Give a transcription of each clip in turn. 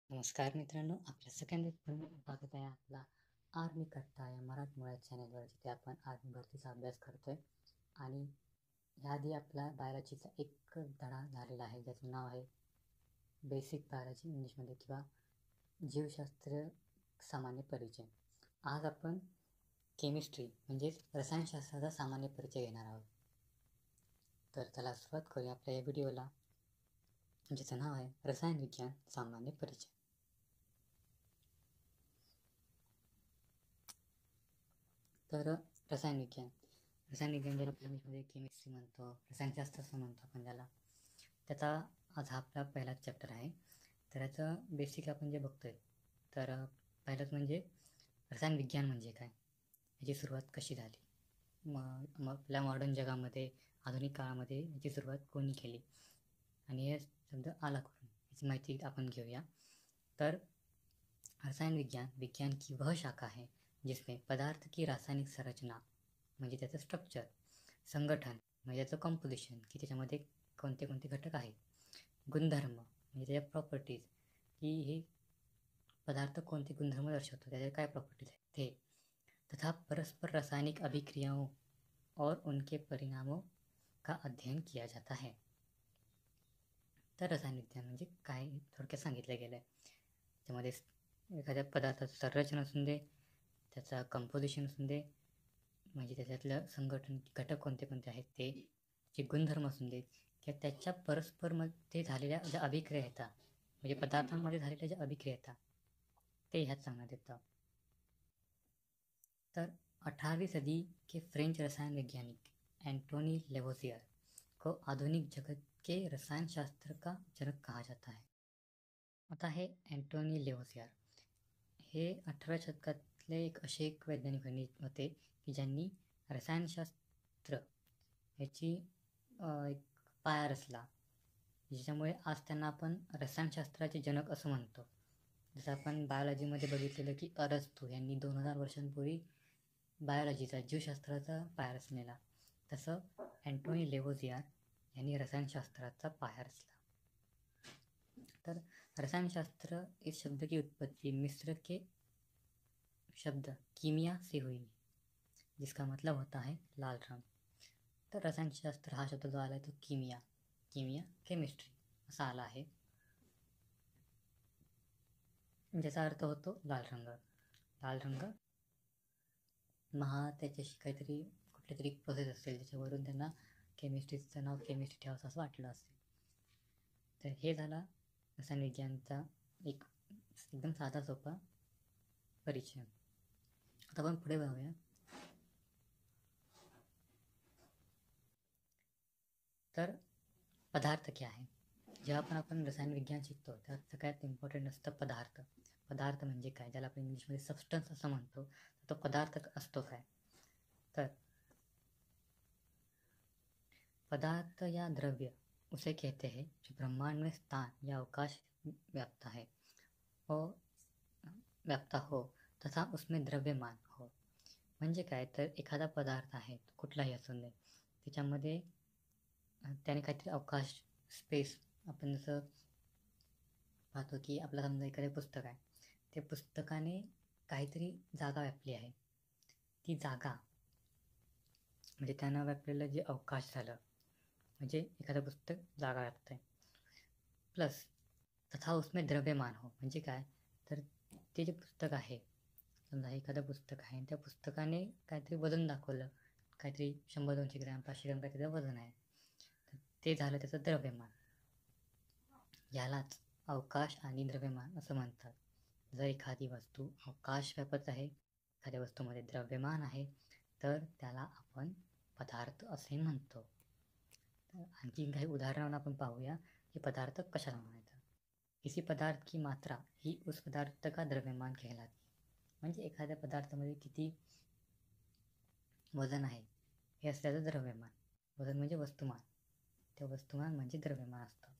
नमस्कार मित्रांनो, आपल्या सगळ्यांनी स्वागत आहे आपला आर्मी कट्टा या मराठमोळ्या चॅनलवर, जिथे आपण आर्मी भरतीचा अभ्यास करतोय. आणि ह्याआधी आपला बायोलॉजीचा एक धडा झालेला आहे, ज्याचं नाव आहे बेसिक बायोलॉजी इंग्लिशमध्ये, किंवा जीवशास्त्र सामान्य परिचय. आज आपण केमिस्ट्री म्हणजेच रसायनशास्त्राचा सामान्य परिचय घेणार आहोत. तर त्याला सुरुवात करूया आपल्या या व्हिडिओला, ज्याचं नाव आहे रसायन विज्ञान सामान्य परिचय. तर रसायन विज्ञान ज्याला आपण इंग्लिशमध्ये केमिस्ट्री म्हणतो, रसायनशास्त्र असं म्हणतो आपण त्याला. त्याचा आज हा आपला पहिलाच चॅप्टर आहे. तर याचं बेसिक आपण जे बघतोय, तर पहिलंच म्हणजे रसायन विज्ञान म्हणजे काय, याची सुरुवात कशी झाली, मग आपल्या मॉडर्न जगामध्ये, आधुनिक काळामध्ये याची सुरुवात कोणी केली, आणि हे शब्द आला करून, याची माहिती आपण घेऊया. तर रसायन विज्ञान की वह शाखा है जिसमें पदार्थ की रासायनिक संरचना म्हणजे त्याचं स्ट्रक्चर, संगठन म्हणजे त्याचं कॉम्पोजिशन की त्याच्यामध्ये कोणते कोणते घटक आहेत, गुणधर्म म्हणजे त्याच्या प्रॉपर्टीज की हे पदार्थ कोणते गुणधर्म दर्शवतो, त्याच्या काय प्रॉपर्टीज आहेत ते, तथा परस्पर रासायनिक अभिक्रियाओं और उनके परिणामों का अध्ययन किया जाता है. तर रसायन विज्ञान म्हणजे काय थोडक्यात सांगितलं गेलं आहे. त्यामध्ये एखाद्या पदार्थाचं संरचना असून दे, त्याचा कंपोजिशन असून दे, म्हणजे त्याच्यातलं संघटन घटक कोणते कोणते आहेत ते, जे गुणधर्म असून दे, किंवा त्याच्या परस्परमध्ये झालेल्या ज्या अभिक्रिया येतात, म्हणजे पदार्थांमध्ये झालेल्या ज्या अभिक्रिया येतात ते ह्यात सांगण्यात येतं. तर 18वीं सदी के फ्रेंच रसायन वैज्ञानिक एंटोनी लेवोसियर को आधुनिक जगत के रसायन शास्त्र का जनक कहा जाता है. आता हे एंटोनी लेवोसियर हे 18व्या शतकातले असे एक वैज्ञानिक होते की ज्यांनी रसायनशास्त्र याची एक पाया रचला, ज्याच्यामुळे आज त्यांना आपण रसायनशास्त्राचे जनक असं म्हणतो. जसं आपण बायोलॉजीमध्ये बघितलेलं की अरस्तू यांनी 2000 वर्षांपूर्वी बायोलॉजीचा, जीवशास्त्राचा पाया रचलेला, तसं एंटोनी लेवोसियर यांनी रसायनशास्त्राचा पाया रचला. तर रसायनशास्त्र इस शब्द की उत्पत्ति मिस्र के शब्द कीमिया से हुई, जिसका मतलब होता है लाल रंग. तर रसायनशास्त्र हा शब्द जो आला आहे तो कीमिया केमिस्ट्री असा आला आहे, ज्याचा अर्थ होतो लाल रंग. मग त्याच्याशी काहीतरी कुठली तरी प्रोसेस असेल ज्याच्यावरून त्यांना केमिस्ट्रीचं नाव केमिस्ट्री ठेवायचं असं वाटलं असेल. तर हे झाला रसायन विज्ञानचा एक एकदम साधा सोपा परिचय. आता आपण पुढे बघूया. तर पदार्थ क्या आहे. जेव्हा आपण रसायन विज्ञान शिकतो त्यात सगळ्यात इम्पॉर्टंट असतं पदार्थ म्हणजे काय, ज्याला आपण इंग्लिशमध्ये सबस्टन्स असं म्हणतो. तर तो पदार्थ असतो काय, तर पदार्थ या द्रव्य उसे कहते हैं जो ब्रह्मांड में स्थान या अवकाश व्याप्ता हो तथा उसमें द्रव्यमान हो. म्हणजे काय, तर एखादा पदार्थ आहे कुठलाही असून दे, त्याच्यामध्ये त्याने काहीतरी अवकाश, स्पेस, आपण जसं पाहतो की आपला समजा एखादं पुस्तक आहे, ते पुस्तकाने काहीतरी जागा व्यापली आहे. ती जागा म्हणजे त्यानं व्यापलेलं जे अवकाश झालं, म्हणजे एखादं पुस्तक जागा व्यापत आहे. प्लस तथा उसमें द्रव्यमान हो म्हणजे काय, तर ते जे पुस्तक आहे, समजा एखादं पुस्तक आहे, त्या पुस्तकाने काहीतरी वजन दाखवलं, काहीतरी 100-200 ग्रॅम 500 ग्रॅम काहीतरी वजन आहे, तर ते झालं त्याचं द्रव्यमान. यालाच अवकाश आणि द्रव्यमान असं म्हणतात. जर एखादी वस्तू अवकाश व्यापत आहे, एखाद्या वस्तूमध्ये द्रव्यमान आहे, तर त्याला आपण पदार्थ असे म्हणतो. तर आणखी काही उदाहरणांना आपण पाहूया की पदार्थ कशाला म्हणायचं. किसी पदार्थ की मात्रा ही उस पदार्थ का द्रव्यमान कहलाती. म्हणजे एखाद्या पदार्थामध्ये किती वजन आहे हे असल्याचं द्रव्यमान. वजन म्हणजे वस्तुमान, ते वस्तुमान म्हणजे द्रव्यमान असतं.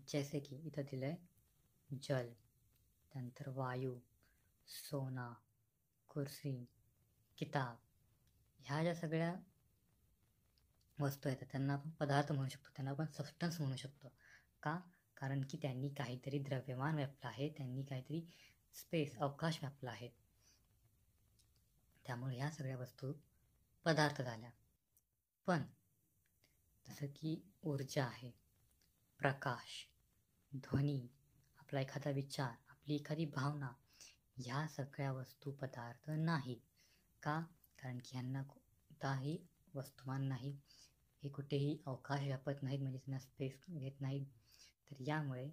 जैसे की इथं दिलंय जल, त्यानंतर वायू, सोना, कुर्सी, किताब, ह्या ज्या सगळ्या वस्तू आहेत त्यांना आपण पदार्थ म्हणू शकतो, त्यांना आपण सबस्टन्स म्हणू शकतो. का, कारण की त्यांनी काहीतरी द्रव्यमान व्यापलं आहे, त्यांनी काहीतरी स्पेस अवकाश व्यापला आहे. त्यामुळे ह्या सगळ्या वस्तू पदार्थ झाल्या. पण जसं की ऊर्जा आहे, प्रकाश, ध्वनी, आपला एखादा विचार, आपली एखादी भावना, ह्या सगळ्या वस्तू पदार्थ नाही. का? कारण की ह्यांना कोणताही वस्तुमान नाही, हे कुठेही अवकाश व्यापत नाहीत, म्हणजे त्यांना स्पेस घेत नाहीत. तर यामुळे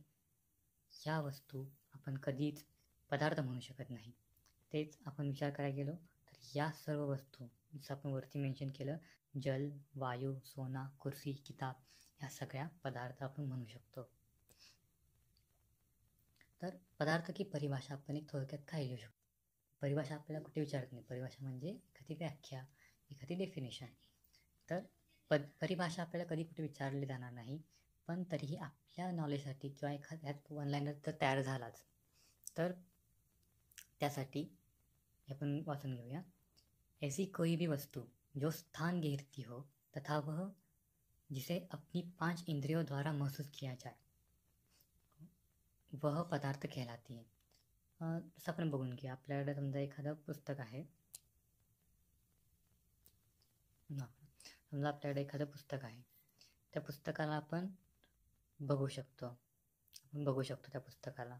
ह्या वस्तू आपण कधीच पदार्थ म्हणू शकत नाही. तेच आपण विचार करायला गेलो तर या सर्व वस्तू, जसं आपण वरती मेन्शन केलं, जल, वायू, सोना, कुर्सी, किताब, ह्या सगळ्या पदार्थ आपण म्हणू शकतो. तर पदार्थ की परिभाषा आपण एक थोडक्यात काय लिहू शकतो? परिभाषा आपल्याला कुठे विचारत नाही. परिभाषा म्हणजे एखादी व्याख्या, एखादी डेफिनेशन. तर परिभाषा आपल्याला कधी कुठे विचारली जाणार नाही, पण तरीही आपल्या नॉलेजसाठी किंवा एखाद्यात वन लाईनर जर तयार झालाच तर त्यासाठी आपण वाचून घेऊया. ऐसी कोई भी वस्तु जो स्थान घेरती हो तथा वह जिसे अपनी 5 इंद्रियों द्वारा महसूस किया जाए वह पदार्थ कहलाती है. तसं आपण बघून घ्या. आपल्याकडे समजा एखादं पुस्तक आहे, समजा आपल्याकडे एखादं पुस्तक आहे, त्या पुस्तकाला आपण बघू शकतो त्या पुस्तकाला.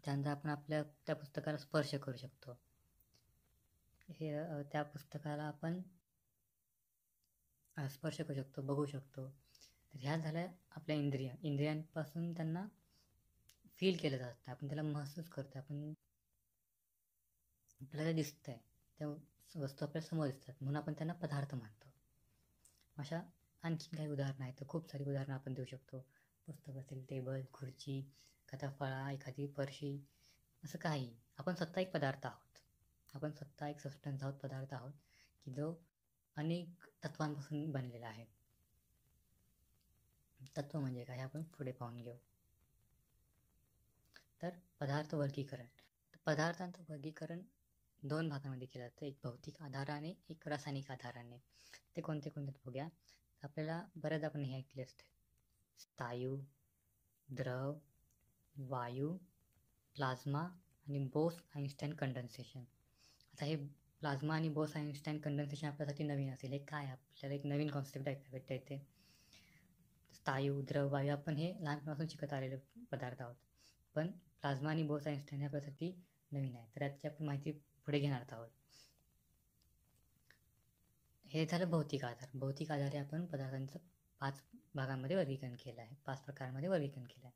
त्यानंतर आपण आपल्या त्या पुस्तकाला स्पर्श करू शकतो. हे त्या पुस्तकाला आपण स्पर्श करू शकतो, बघू शकतो. तर ह्या झाल्या आपल्या इंद्रियांपासून त्यांना फील केलं जातं, आपण त्याला महसूस करतो, आपल्याला दिसतंय, त्या वस्तू आपल्याला समोर दिसतात, म्हणून आपण त्यांना पदार्थ म्हणतो. अशा आणखी काही उदाहरणं आहेत, तर खूप सारी उदाहरणं आपण देऊ शकतो. पुस्तक असेल, टेबल, खुर्ची, एखादा फळा, एखादी फरशी, असं काही. आपण स्वतः एक पदार्थ आहोत, आपण स्वतः एक सबस्टन्स आहोत, पदार्थ आहोत, की जो अनेक तत्वांपासून बनलेला आहे. तत्व म्हणजे काय, आपण पुढे पाहून घेऊ. तर पदार्थ वर्गीकरण. पदार्थांचं वर्गीकरण 2 भागांमध्ये केलं जातं, एक भौतिक आधाराने, एक रासायनिक आधाराने. ते कोणते बघूया. आपल्याला बऱ्याच आपण हे ऐकले असते, स्थायू, द्रव, वायू, प्लाझ्मा आणि बोस-आइन्स्टाईन कंडेन्सेशन. आता हे प्लाझ्मा आणि बोस-आइन्स्टाईन कंडेन्सेशन आपल्यासाठी नवीन असेल. हे काय, आपल्याला एक नवीन कॉन्सेप्ट ऐकायला भेटतं इथे. स्थायू, द्रव, वायू आपण हे लहानपणापासून शिकत आलेले पदार्थ आहोत, पण प्लाझ्मा आणि बोस-आइन्स्टाईन हे आपल्यासाठी नवीन आहे. तर याची आपण माहिती पुढे घेणार आहोत. हे झालं भौतिक आधार. भौतिक आधारे आपण पदार्थांचं 5 भागांमध्ये वर्गीकरण केलं आहे, 5 प्रकारांमध्ये वर्गीकरण केलं आहे.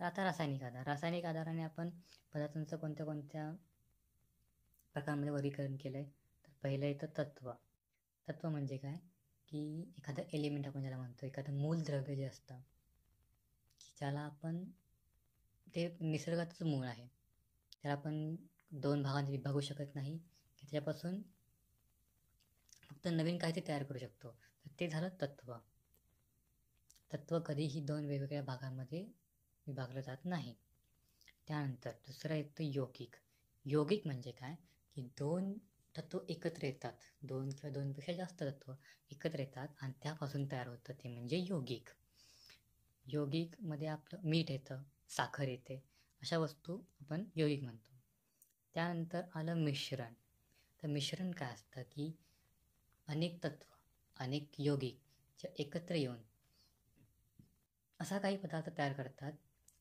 तर आता रासायनिक आधार. रासायनिक आधाराने आपण पदार्थांचं कोणत्या प्रकारांमध्ये वर्गीकरण केलं आहे. तर पहिलं येतं तत्व. तत्व म्हणजे काय, की एखादं एलिमेंट आपण ज्याला म्हणतो, एखादं मूलद्रव्य जे असतं, की ज्याला आपण, ते निसर्गातच मूळ आहे, त्याला आपण 2 भागांत विभागू शकत नाही, की त्याच्यापासून फक्त नवीन काहीतरी तयार करू शकतो. तर ते झालं तत्व. तत्व कधीही 2 वेगवेगळ्या भागांमध्ये विभागलं जात नाही. त्यानंतर दुसरं येतं यौगिक. यौगिक म्हणजे काय, की 2 तत्व एकत्र येतात, 2 किंवा 2पेक्षा जास्त तत्व एकत्र येतात आणि त्यापासून तयार होतं, ते म्हणजे यौगिक. यौगिकमध्ये आपलं मीठ येतं, साखर येते, अशा वस्तू आपण यौगिक म्हणतो. त्यानंतर आलं मिश्रण. तर मिश्रण काय असतं, की अनेक तत्व, अनेक यौगिक जे एकत्र येऊन असा काही पदार्थ तयार करतात,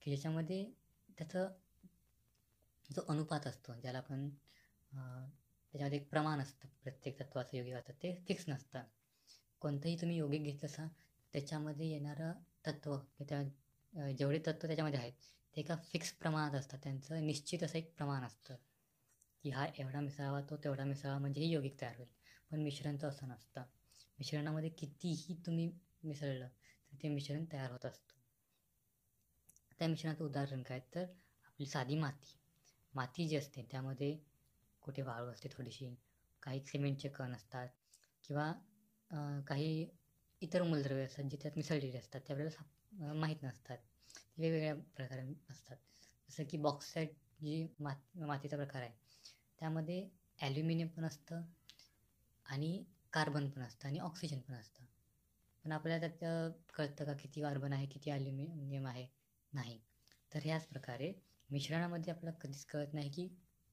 की ज्याच्यामध्ये त्याचं जो अनुपात असतो, ज्याला आपण त्याच्यामध्ये एक प्रमाण असतं, प्रत्येक तत्वाचं यौगिकाचं, ते फिक्स नसतं. कोणतंही तुम्ही यौगिक घेतलं असा, त्याच्यामध्ये येणारं तत्व, त्या जेवढे तत्व त्याच्यामध्ये आहेत ते एका फिक्स प्रमाणात असतात. त्यांचं निश्चित असं एक प्रमाण असतं, की हा एवढा मिसळावा, तो तेवढा मिसळावा, म्हणजे हे यौगिक तयार होईल. पण मिश्रणचं असं नसतं. मिश्रणामध्ये कितीही तुम्ही मिसळलं तर ते मिश्रण तयार होत असतं. त्या मिश्रणाचं उदाहरण काय, तर आपली साधी माती जी असते, त्यामध्ये कुठे वाळू असते थोडीशी, काही सिमेंटचे कण असतात, किंवा काही इतर मूलद्रव्ये असतात जे त्यात मिसळलेले असतात, त्यावेळेला माहीत नसतात, वेगवेगळ्या प्रकारे असतात. जसं की बॉक्साईट जी मातीचा प्रकार आहे, त्यामध्ये ॲल्युमिनियम पण असतं आणि कार्बन पण असतं आणि ऑक्सिजन पण असतं. पण आपल्याला त्यात कळतं का किती कार्बन आहे, किती ॲल्युमिनियम आहे? नाही. तर ह्याच प्रकारे मिश्रणामध्ये आपल्याला कधीच कळत नाही की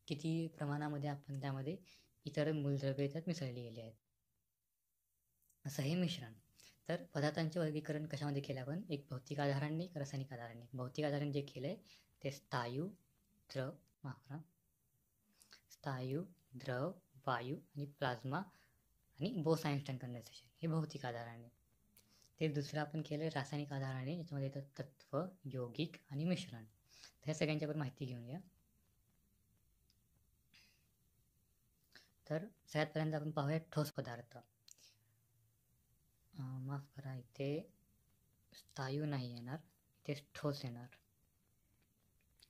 किती प्रमाणामध्ये आपण त्यामध्ये इतर मूलद्रव्ये त्यात मिसळली गेली आहेत. असं हे मिश्रण. तर पदार्थांचे वर्गीकरण कशामध्ये केलं आपण? एक भौतिक आधाराने, एक रासायनिक आधाराने. भौतिक आधाराने जे केलंय ते स्थायू, द्रव, वायू आणि प्लाझ्मा आणि बोस-आयन्स्टाईन कंडेन्सेशन हे भौतिक आधाराने. ते दुसरं आपण केलं रासायनिक आधाराने, याच्यामध्ये येतं तत्व, यौगिक आणि मिश्रण. तर ह्या सगळ्यांची आपण माहिती घेऊन घ्या. तर सगळ्यात पहिल्यांदा आपण पाहूया ठोस पदार्थ. माफ करा, इथे स्थायू नाही येणार, इथे ठोस येणार.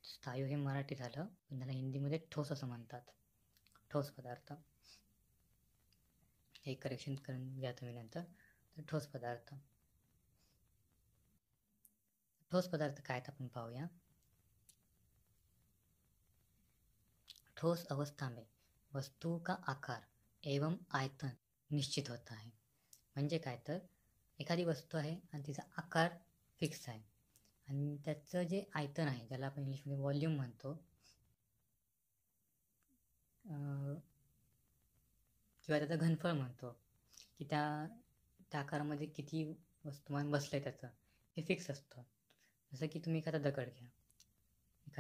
स्थायू हे मराठी झालं, पण त्याला हिंदीमध्ये ठोस असं म्हणतात. ठोस पदार्थ हे करेक्शन करून घ्या तुम्ही नंतर. तर ठोस पदार्थ काय आहेत आपण पाहूया. ठोस अवस्था में वस्तु का आकार एवं आयतन निश्चित होता है. म्हणजे काय, तर एखादी वस्तू आहे आणि तिचा आकार फिक्स आहे आणि त्याचं जे आयतन आहे, ज्याला आपण इंग्लिशमध्ये व्हॉल्यूम म्हणतो, किंवा त्याचं घनफळ म्हणतो, की त्या आकारामध्ये किती वस्तुमान बसलं त्याचं हे फिक्स असतं. जसं की तुम्ही एखादा दगड घ्या,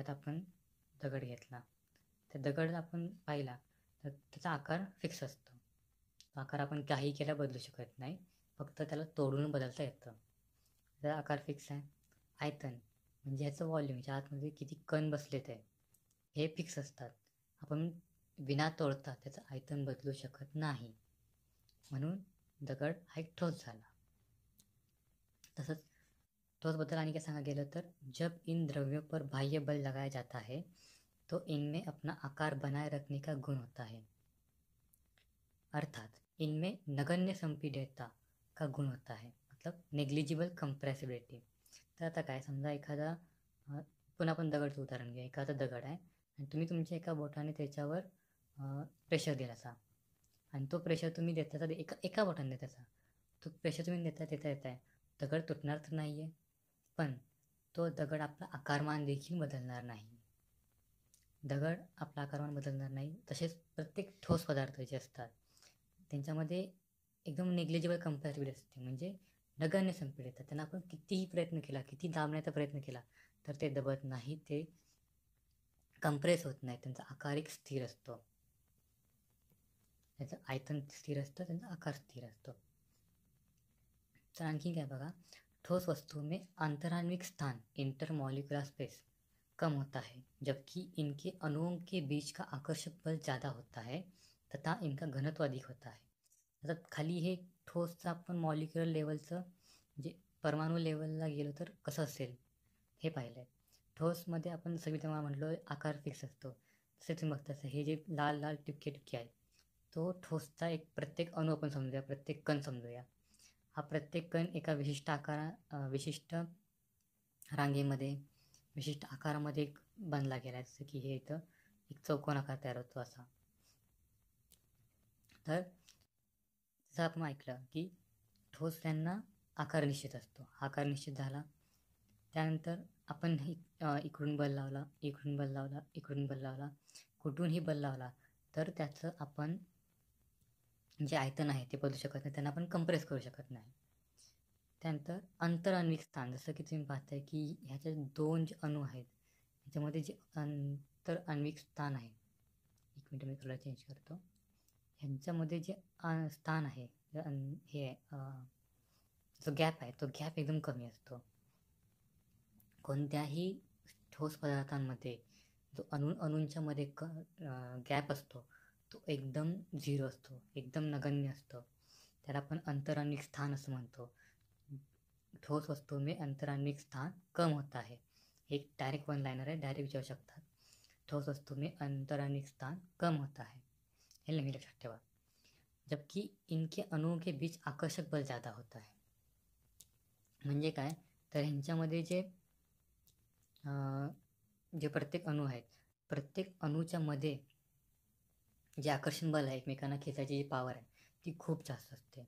आपण दगड घेतला, त्या दगड आपण पाहिला तर त्याचा आकार फिक्स असतो. आकार आपण काही केला बदलू शकत नाही, फक्त त्याला तोडून बदलता येतं. त्याचा आकार फिक्स आहे. आयतन म्हणजे ह्याचं व्हॉल्यूम, ह्याच्या आतमध्ये किती कण बसलेत आहे हे फिक्स असतात. आपण विना तोडता त्याचं आयतन बदलू शकत नाही, म्हणून दगड हा एक ठोस झाला. तसंच ठोसबद्दल आणि काय सांगा गेलं तर, जब इन द्रव्यों पर बाह्य बल लगाया जाता है तो इनमें अपना आकार बनाए रखने का गुण होता है. अर्थात इनमें नगण्य संपीड्यता का गुण होता है, मतलब नेग्लिजिबल कंप्रेसिबिलिटी. तर आता काय, समजा एखादा पुन्हा आपण दगडचं उदाहरण घ्या. एखादा दगड आहे आणि तुम्ही तुमच्या एका बोटाने त्याच्यावर प्रेशर दिलासा आणि तो प्रेशर तुम्ही देता एका बोटाने देताचा, तो प्रेशर तुम्ही देताय, दगड तुटणार तर नाही आहे, पण तो दगड आपला आकारमान देखील बदलणार नाही. दगड आपला आकारमान बदलणार नाही. तसेच प्रत्येक ठोस पदार्थ जे असतात त्यांच्यामध्ये एकदम नेग्लिजिबल कंपॅरेबिलिटी असते, म्हणजे नगण्य संपीड येतात. त्यांना आपण कितीही प्रयत्न केला, किती दाबण्याचा प्रयत्न केला तर ते दबत नाही, ते कंप्रेस होत नाही. त्यांचा आकार एक स्थिर असतो, त्याचं आयतन स्थिर असतं, त्यांचा आकार स्थिर असतो. तर आणखी काय बघा, ठोस वस्तु में अंतराण्विक स्थान इंटरमॉलिक्यूलर स्पेस कम होता है, जबकि इनके अणुओं के बीच का आकर्षक बल ज़्यादा होता है तथा इनका घनत्व अधिक होता है. आता खाली हे ठोसचं आपण मॉलिक्युलर लेवलचं म्हणजे परमाणू लेवलला गेलो तर कसं असेल हे पाहिलं आहे. ठोसमध्ये आपण सगळी तेव्हा म्हटलं आकार फिक्स असतो, तसे तुम्ही बघता हे जे लाल लाल टिपके आहे तो ठोसचा एक प्रत्येक अणू आपण समजूया, प्रत्येक कण समजूया. हा प्रत्येक कण एका विशिष्ट विशिष्ट रांगेमध्ये, विशिष्ट आकारामध्ये बनला गेला आहे. जसं की हे इथं एक चौकोन आकार तयार होतो असा. तर जसं आपण ऐकलं की ठोस त्यांना आकार निश्चित असतो. आकार निश्चित झाला त्यानंतर आपण इकडून बल लावला, इकडून बल लावला, इकडून बल लावला, कुठूनही बल लावला तर त्याचं आपण जे आयतन आहे ते बदलू शकत नाही, त्यांना आपण कंप्रेस करू शकत नाही. त्यानंतर अंतराण्विक स्थान, जसं की तुम्ही पाहताय की ह्याचे दोन जे अणू आहेत ह्याच्यामध्ये जे अंतराण्विक स्थान आहे, एक मिनिट मी कलर चेंज करतो, ह्यांच्यामध्ये जे स्थान आहे हे जो गॅप आहे तो गॅप एकदम कमी असतो. कोणत्याही ठोस पदार्थांमध्ये जो अणूंच्या मध्ये गॅप असतो तो एकदम झिरो असतो, एकदम नगण्य असतो. त्याला आपण अंतराण्विक स्थान असं म्हणतो. ठोस वस्तू में अंतराण्विक स्थान कम होता है. एक डायरेक्ट वन लाइनर है, डायरेक्ट विचारू शकतात. ठोस वस्तू में अंतराण्विक स्थान कम होता है, हे नेहमी लक्षात ठेवा. जबकि इनके अणुओं के बीच आकर्षक बल ज़्यादा होता है. म्हणजे काय, तर ह्यांच्यामध्ये जे प्रत्येक अणू आहेत, प्रत्येक अणूच्या मध्ये जे आकर्षण बल आहे, एकमेकांना खेचायची जी पावर आहे ती खूप जास्त असते.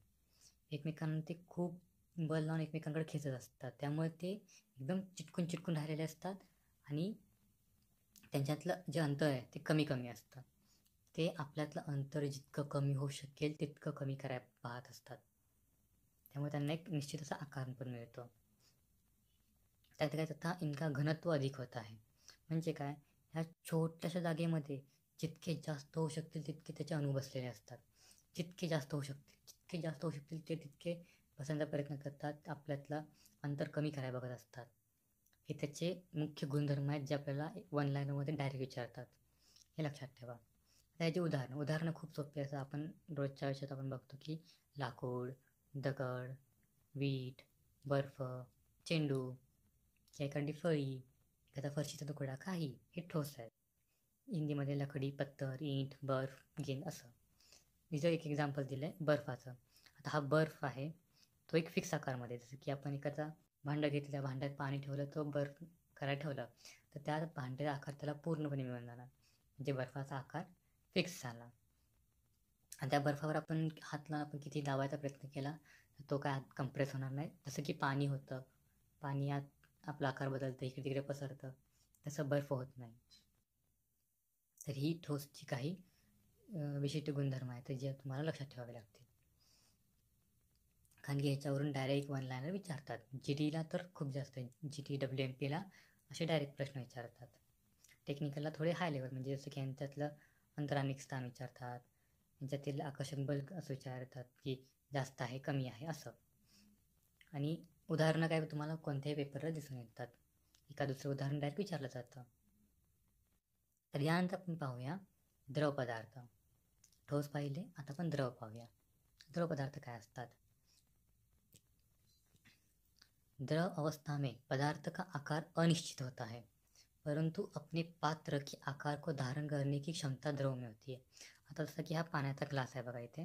एकमेकांना ते खूप बल लावून एकमेकांकडे खेचत असतात, त्यामुळे ते एकदम चिटकून राहिलेले असतात आणि त्यांच्यातलं जे अंतर आहे ते कमी कमी असतं. ते आपल्यातलं अंतर जितकं कमी होऊ शकेल तितकं कमी करायला पाहत असतात. त्यामुळे त्यांना एक निश्चित असा आकार पण मिळतो. त्यात काय आता इनका घनत्व अधिक होत आहे. म्हणजे काय, ह्या छोट्याशा जागेमध्ये जितके जास्त होऊ शकतील तितके त्याचे अणू बसलेले असतात. जितके जास्त होऊ शकतील ते तितके बसण्याचा प्रयत्न करतात, आपल्यातला अंतर कमी करायला बघत असतात. हे त्याचे मुख्य गुणधर्म आहेत जे आपल्याला वन लाईनरमध्ये डायरेक्ट विचारतात. हे लक्षात ठेवा. त्याची उदाहरणं खूप सोपी असतात. आपण रोजच्या आयुष्यात आपण बघतो की लाकूड, दगड, वीट, बर्फ, चेंडू, एखादी फळी, एखादा फरशीचा तुकडा, काही हे ठोस आहेत. हिंदीमध्ये लकडी, पत्तर, ईंट, बर्फ, गेंद असं. तिचं एक एक्झाम्पल दिलं आहे बर्फाचं. आता हा बर्फ आहे, तो एक फिक्स आकारमध्ये, जसं की आपण एखादा भांडं घेतलं, भांड्यात पाणी ठेवलं, तो बर्फ करायला ठेवलं तर त्या भांड्याचा आकार त्याला पूर्णपणे मिळून जाणार, म्हणजे बर्फाचा आकार फिक्स झाला. आणि त्या बर्फावर आपण हात लावून आपण किती दाबायचा प्रयत्न केला तर तो काय हात कम्प्रेस होणार नाही. जसं की पाणी होतं, पाणी यात आपला आकार बदलतं, इकडे तिकडे पसरतं, तसं बर्फ होत नाही. तर ही ठोसची काही विशिष्ट गुणधर्म आहेत जे तुम्हाला लक्षात ठेवावे लागतील. कारण की ह्याच्यावरून डायरेक्ट वन लाईनर विचारतात. GTला तर खूप जास्त आहे, GT WMPला असे डायरेक्ट प्रश्न विचारतात. टेक्निकलला थोडे हाय लेवल, म्हणजे जसं की यांच्यातलं अंतरानिक स्थान विचारतात, यांच्यातील आकर्षण बल असं विचारतात की जास्त आहे कमी आहे असं. आणि उदाहरणं काय तुम्हाला कोणत्याही पेपरला दिसून येतात, एका दुसरं उदाहरण डायरेक्ट विचारलं जातं. तर यानंतर आपण पाहूया द्रव पदार्थ. ठोस पाहिले, आता आपण द्रव पाहूया. द्रव पदार्थ काय असतात. द्रव अवस्था में पदार्थ का आकार अनिश्चित होता है, परंतु अपने पात्र के आकार को धारण करने की क्षमता द्रव में होती है. आता जसं की हा पाण्याचा ग्लास आहे बघा, इथे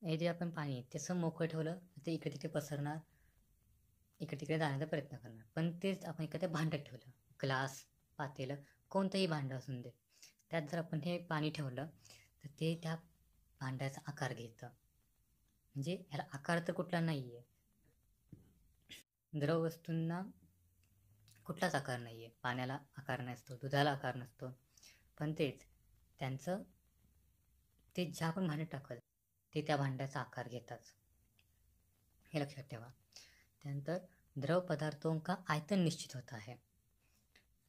हे जे आपण पाणी तसं मोकळं ठेवलं ते इकडे तिकडे पसरणार, इकडे तिकडे जाण्याचा प्रयत्न करणार. पण तेच आपण एखाद्या भांड्यात ठेवलं, ग्लास, पातेलं, कोणतंही भांडं असून दे, त्यात जर आपण हे पाणी ठेवलं तर ते त्या भांड्याचा आकार घेतं. म्हणजे ह्याला आकार तर कुठला नाही आहे, द्रव वस्तूंना कुठलाच आकार नाही आहे. पाण्याला आकार नसतो, दुधाला आकार नसतो, पण तेच त्यांचं ते ज्या आपण भांड्यात टाकल ते त्या भांड्याचा आकार घेतात, हे लक्षात ठेवा. त्यानंतर द्रव पदार्थों का आयतन निश्चित होता है.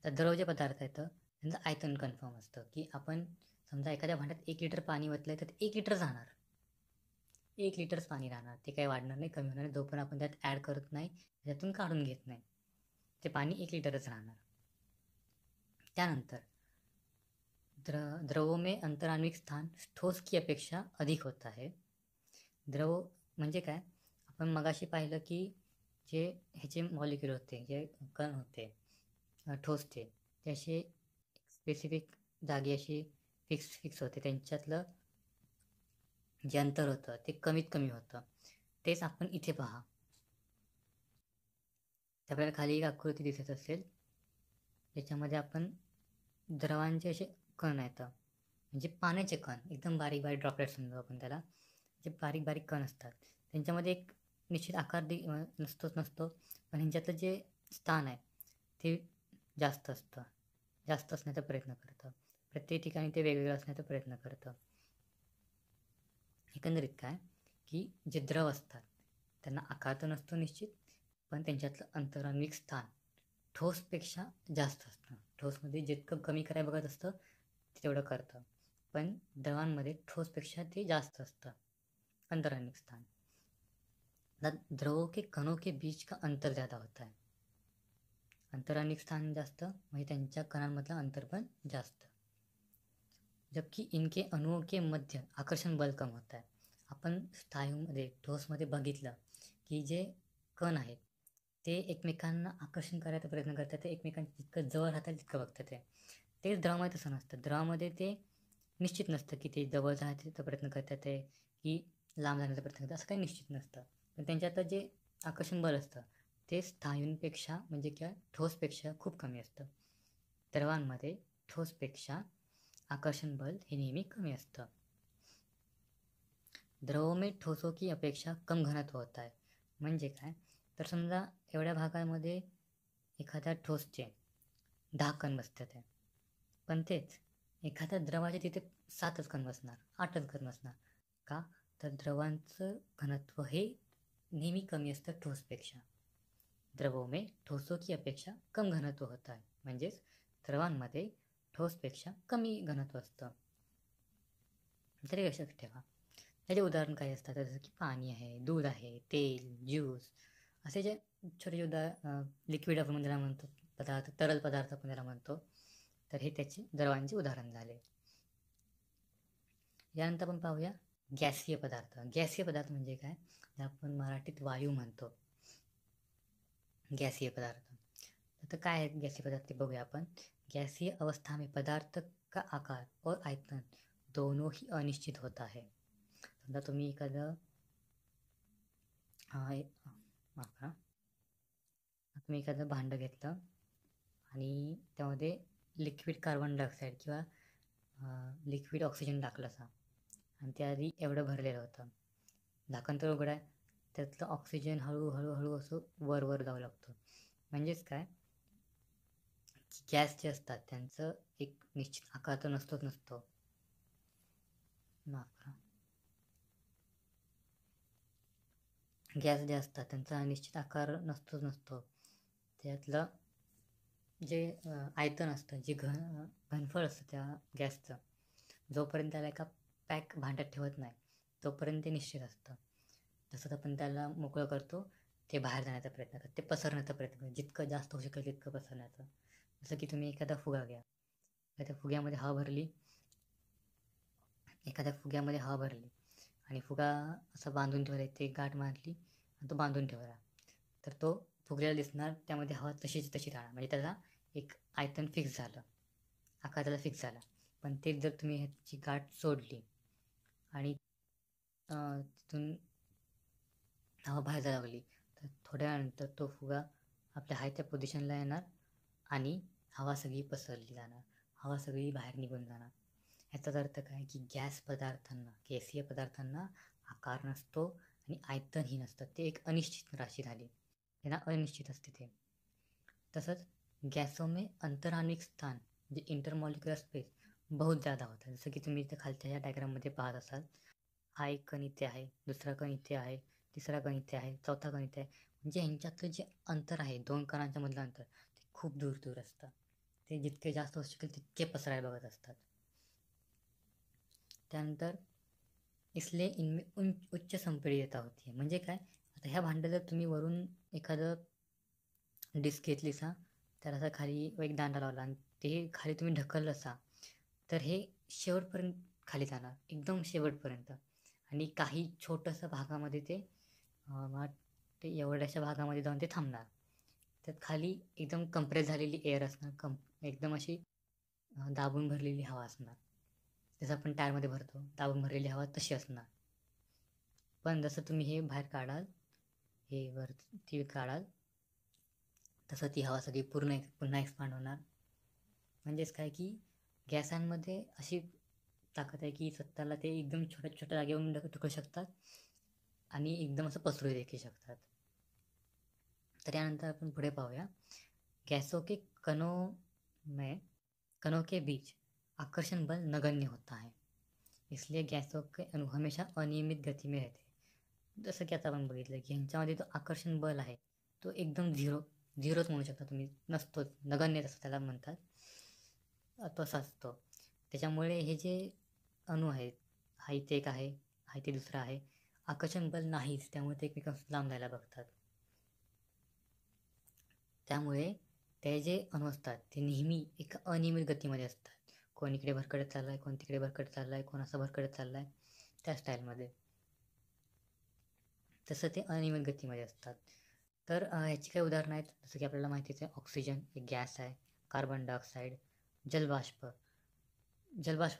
तर द्रव जे पदार्थ आहेत त्यांचं आयतन कन्फर्म असतं, की आपण समजा एखाद्या भांड्यात 1 लिटर पाणी ओतलंय तर 1 लिटर राहणार, 1 लिटरच पाणी राहणार, ते काही वाढणार नाही, कमी होणार नाही. जो पण आपण त्यात ॲड करत नाही, त्यातून काढून घेत नाही, ते पाणी 1 लिटरच राहणार. त्यानंतर द्रवों में अंतराण्विक स्थान ठोस की अपेक्षा अधिक होता है. द्रव म्हणजे काय, आपण मगाशी पाहिलं की जे ह्याचे मॉलिक्यूल होते, जे कण होते ठोसचे, ते असे स्पेसिफिक जागी अशी फिक्स होते, त्यांच्यातलं जे अंतर होतं ते कमीत कमी होतं. तेच आपण इथे पहा, आपल्याला खाली एक आकृती दिसत असेल, त्याच्यामध्ये आपण द्रवांचे असे कण आहेत, म्हणजे पाण्याचे कण, एकदम बारीक बारीक ड्रॉपलेट्स म्हणतो आपण त्याला, जे बारीक बारीक कण असतात, त्यांच्यामध्ये एक निश्चित आकार नसतो, पण ह्यांच्यातलं जे स्थान आहे ते जास्त असतं, जास्त असण्याचा प्रयत्न करतं, प्रत्येक ठिकाणी ते वेगवेगळं असण्याचा प्रयत्न करतं. एकंदरीत काय की जे द्रव असतात त्यांना आकार तर नसतो निश्चित, पण त्यांच्यातलं अंतराण्विक स्थान ठोसपेक्षा जास्त असतं. ठोसमध्ये जितकं कमी करायला बघत असतं तेवढं करतं, पण द्रवांमध्ये ठोसपेक्षा ते जास्त असतं अंतराण्विक स्थान. द्रवों के कणों के बीच का अंतर ज़्यादा होता है. अंतराण्विक स्थान जास्त म्हणजे त्यांच्या कणांमधलं अंतर पण जास्त, जबकि इनके अणुओं के मध्य आकर्षण बल कम होता है. आपण स्थायूमध्ये ठोसमध्ये बघितलं की जे कण आहेत ते एकमेकांना आकर्षण करायचा प्रयत्न करतात, ते एकमेकांच्या जितकं जवळ राहतात तितकं बघतात. तेच द्रवामध्ये तसं नसतं. द्रवामध्ये ते निश्चित नसतं की ते जवळ जाण्याचा प्रयत्न करतात आहे की लांब जाण्याचा प्रयत्न करतात, असं काही निश्चित नसतं. पण त्यांच्यात जे आकर्षण बल असतं ते स्थायूंपेक्षा म्हणजे किंवा ठोसपेक्षा खूप कमी असतं. द्रवांमध्ये ठोसपेक्षा आकर्षण बल हे नेहमी कमी असतं. द्रवों में ठोसों की अपेक्षा कम घनत्व होता है. म्हणजे काय, तर समजा एवढ्या भागामध्ये एखाद्या ठोसचे 10 कण बसतात आहे, पण तेच एखाद्या द्रवाचे तिथे 7च कण बसणार, 8च कण बसणार. का, तर द्रवांचं घनत्व हे नेहमी कमी असतं ठोसपेक्षा. द्रवों में ठोसों की अपेक्षा कम घनत्व होता है, म्हणजेच द्रवांमध्ये ठोसपेक्षा कमी घनत्व असतं. तरी लक्षात ठेवा. त्याचे उदाहरण काही असतात, जसं की पाणी आहे, दूध आहे, तेल, ज्यूस, असे जे छोटे छोटे लिक्विड आपण ज्याला म्हणतो पदार्थ, तरल पदार्थ आपण ज्याला म्हणतो, तर हे त्याचे द्रवांचे उदाहरण झाले. यानंतर आपण पाहूया गॅसीय पदार्थ. गॅसीय पदार्थ म्हणजे काय, आपण मराठीत वायू म्हणतो, गैसीय पदार्थ. तर काय आहेत गैसीय पदार्थ ते बघूया आपण. गैसीय अवस्था में पदार्थ का आकार और आयतन दोनों ही अनिश्चित होता है. समजा तुम्ही एखादं तुम्ही एखादं भांडं घेतलं आणि त्यामध्ये लिक्विड कार्बन डायऑक्साईड किंवा लिक्विड ऑक्सिजन टाकलं असा, आणि त्या आधी एवढं भरलेलं होतं, झाकण तर उघडं आहे, त्यातलं ऑक्सिजन हळूहळू असं वर जाऊ लागतं. म्हणजेच काय, गॅस जे असतात त्यांचं एक निश्चित आकार तर नसतो. गॅस जे असतात त्यांचा निश्चित आकार नसतो. त्यातलं जे आयतन असतं, जे घनफळ असतं त्या गॅसचं, जोपर्यंत त्याला एका पॅक भांड्यात ठेवत नाही तोपर्यंत ते निश्चित असतं. जसं आपण त्याला मोकळं करतो, ते बाहेर जाण्याचा प्रयत्न करतो, ते पसरण्याचा प्रयत्न करतो, जितकं जास्त होऊ शकेल तितकं पसरण्याचं. जसं की तुम्ही एखादा फुगा घ्या, एखाद्या फुग्यामध्ये हवा भरली आणि फुगा असा बांधून ठेवला, ते गाठ मारली आणि तो बांधून ठेवला, तर तो फुगलेला दिसणार, त्यामध्ये हवा तशी राहणार, म्हणजे त्याला एक आयतन फिक्स झालं, आकार त्याला फिक्स झाला. पण तेच जर तुम्ही ह्याची गाठ सोडली आणि तिथून हवा बाहेर जायला लागली, तर थोड्या वेळानंतर तो फुगा आपल्या हाय त्या पोझिशनला येणार आणि हवा सगळी पसरली जाणार, हवा सगळी बाहेर निघून जाणार. याचाच अर्थ काय की गॅसीय पदार्थांना आकार नसतो आणि आयतनही नसतं, ते एक अनिश्चित राशी झाली, त्यांना अनिश्चित असते ते. तसंच गॅसों में अंतराणविक स्थान म्हणजे इंटरमॉलिक्युलर स्पेस बहुत ज़्यादा होता है. जसं की तुम्ही इथे खालच्या ह्या डायग्राममध्ये पाहत असाल, हा एक कण इथे आहे, दुसरा कण इथे आहे, तिसरा कण इथे आहे, चौथा कण इथे आहे. म्हणजे ह्यांच्यातलं जे अंतर आहे, 2 कणांच्या मधलं अंतर, ते खूप दूर असतं. ते जितके जास्त होऊ शकेल तितके पसरायला बघत असतात. त्यानंतर इसलिए इनमें उच्च संपीडितता होती है. म्हणजे काय, आता ह्या भांडं जर तुम्ही वरून एखादं डिस्क घेतली सा, त्याला असा खाली एक दांडा लावला आणि ते खाली तुम्ही ढकललं असा, तर हे शेवटपर्यंत खाली जाणार, एकदम शेवटपर्यंत. आणि काही छोटंसं भागामध्ये ते एवढ्याशा भागामध्ये जाऊन ते थांबणार. त्यात खाली एकदम कंप्रेस झालेली एअर असणार, एकदम अशी दाबून भरलेली हवा असणार. जसं आपण टायरमध्ये भरतो, दाबून भरलेली हवा तशी असणार. पण जसं तुम्ही हे बाहेर काढाल, हे वरती काढाल, तसं ती हवा सगळी पुन्हा एक्सपांड होणार. म्हणजेच काय की गॅसांमध्ये अशी ताकद आहे की स्वतःला ते एकदम छोट्या जागेवरून ढकलू शकतात आणि एकदम असं पसरू देखील शकतात. तर यानंतर आपण पुढे पाहूया, गैसों के कणों के बीच आकर्षण बल नगण्य होता है, इसलिए गैसों के अणु हमेशा अनियमित गती में रहते. जसं की आता आपण बघितलं की ह्यांच्यामध्ये तो आकर्षण बल आहे तो एकदम झिरोच म्हणू शकता तुम्ही, नसतोच, नगण्य असं त्याला म्हणतात, तसा असतो. त्याच्यामुळे हे जे अणु आहेत, हा इथे एक आहे, हा इथे दुसरा आहे, आकर्षण बल नाहीच, त्यामुळे ते एकमेकांपासून लांब जायला बघतात. त्यामुळे ते जे अणु असतात ते नेहमी एका अनियमित गतीमध्ये असतात. कोण इकडे भरकडत चाललाय, कोण तिकडे भरकडत चाललाय, कोण असं भरकडत चाललाय, त्या स्टाईलमध्ये. तसं ते अनियमित गतीमध्ये असतात. तर ह्याची काही उदाहरणं आहेत, जसं की आपल्याला माहितीच आहे, ऑक्सिजन एक गॅस आहे, कार्बन डायऑक्साईड, जलबाष्प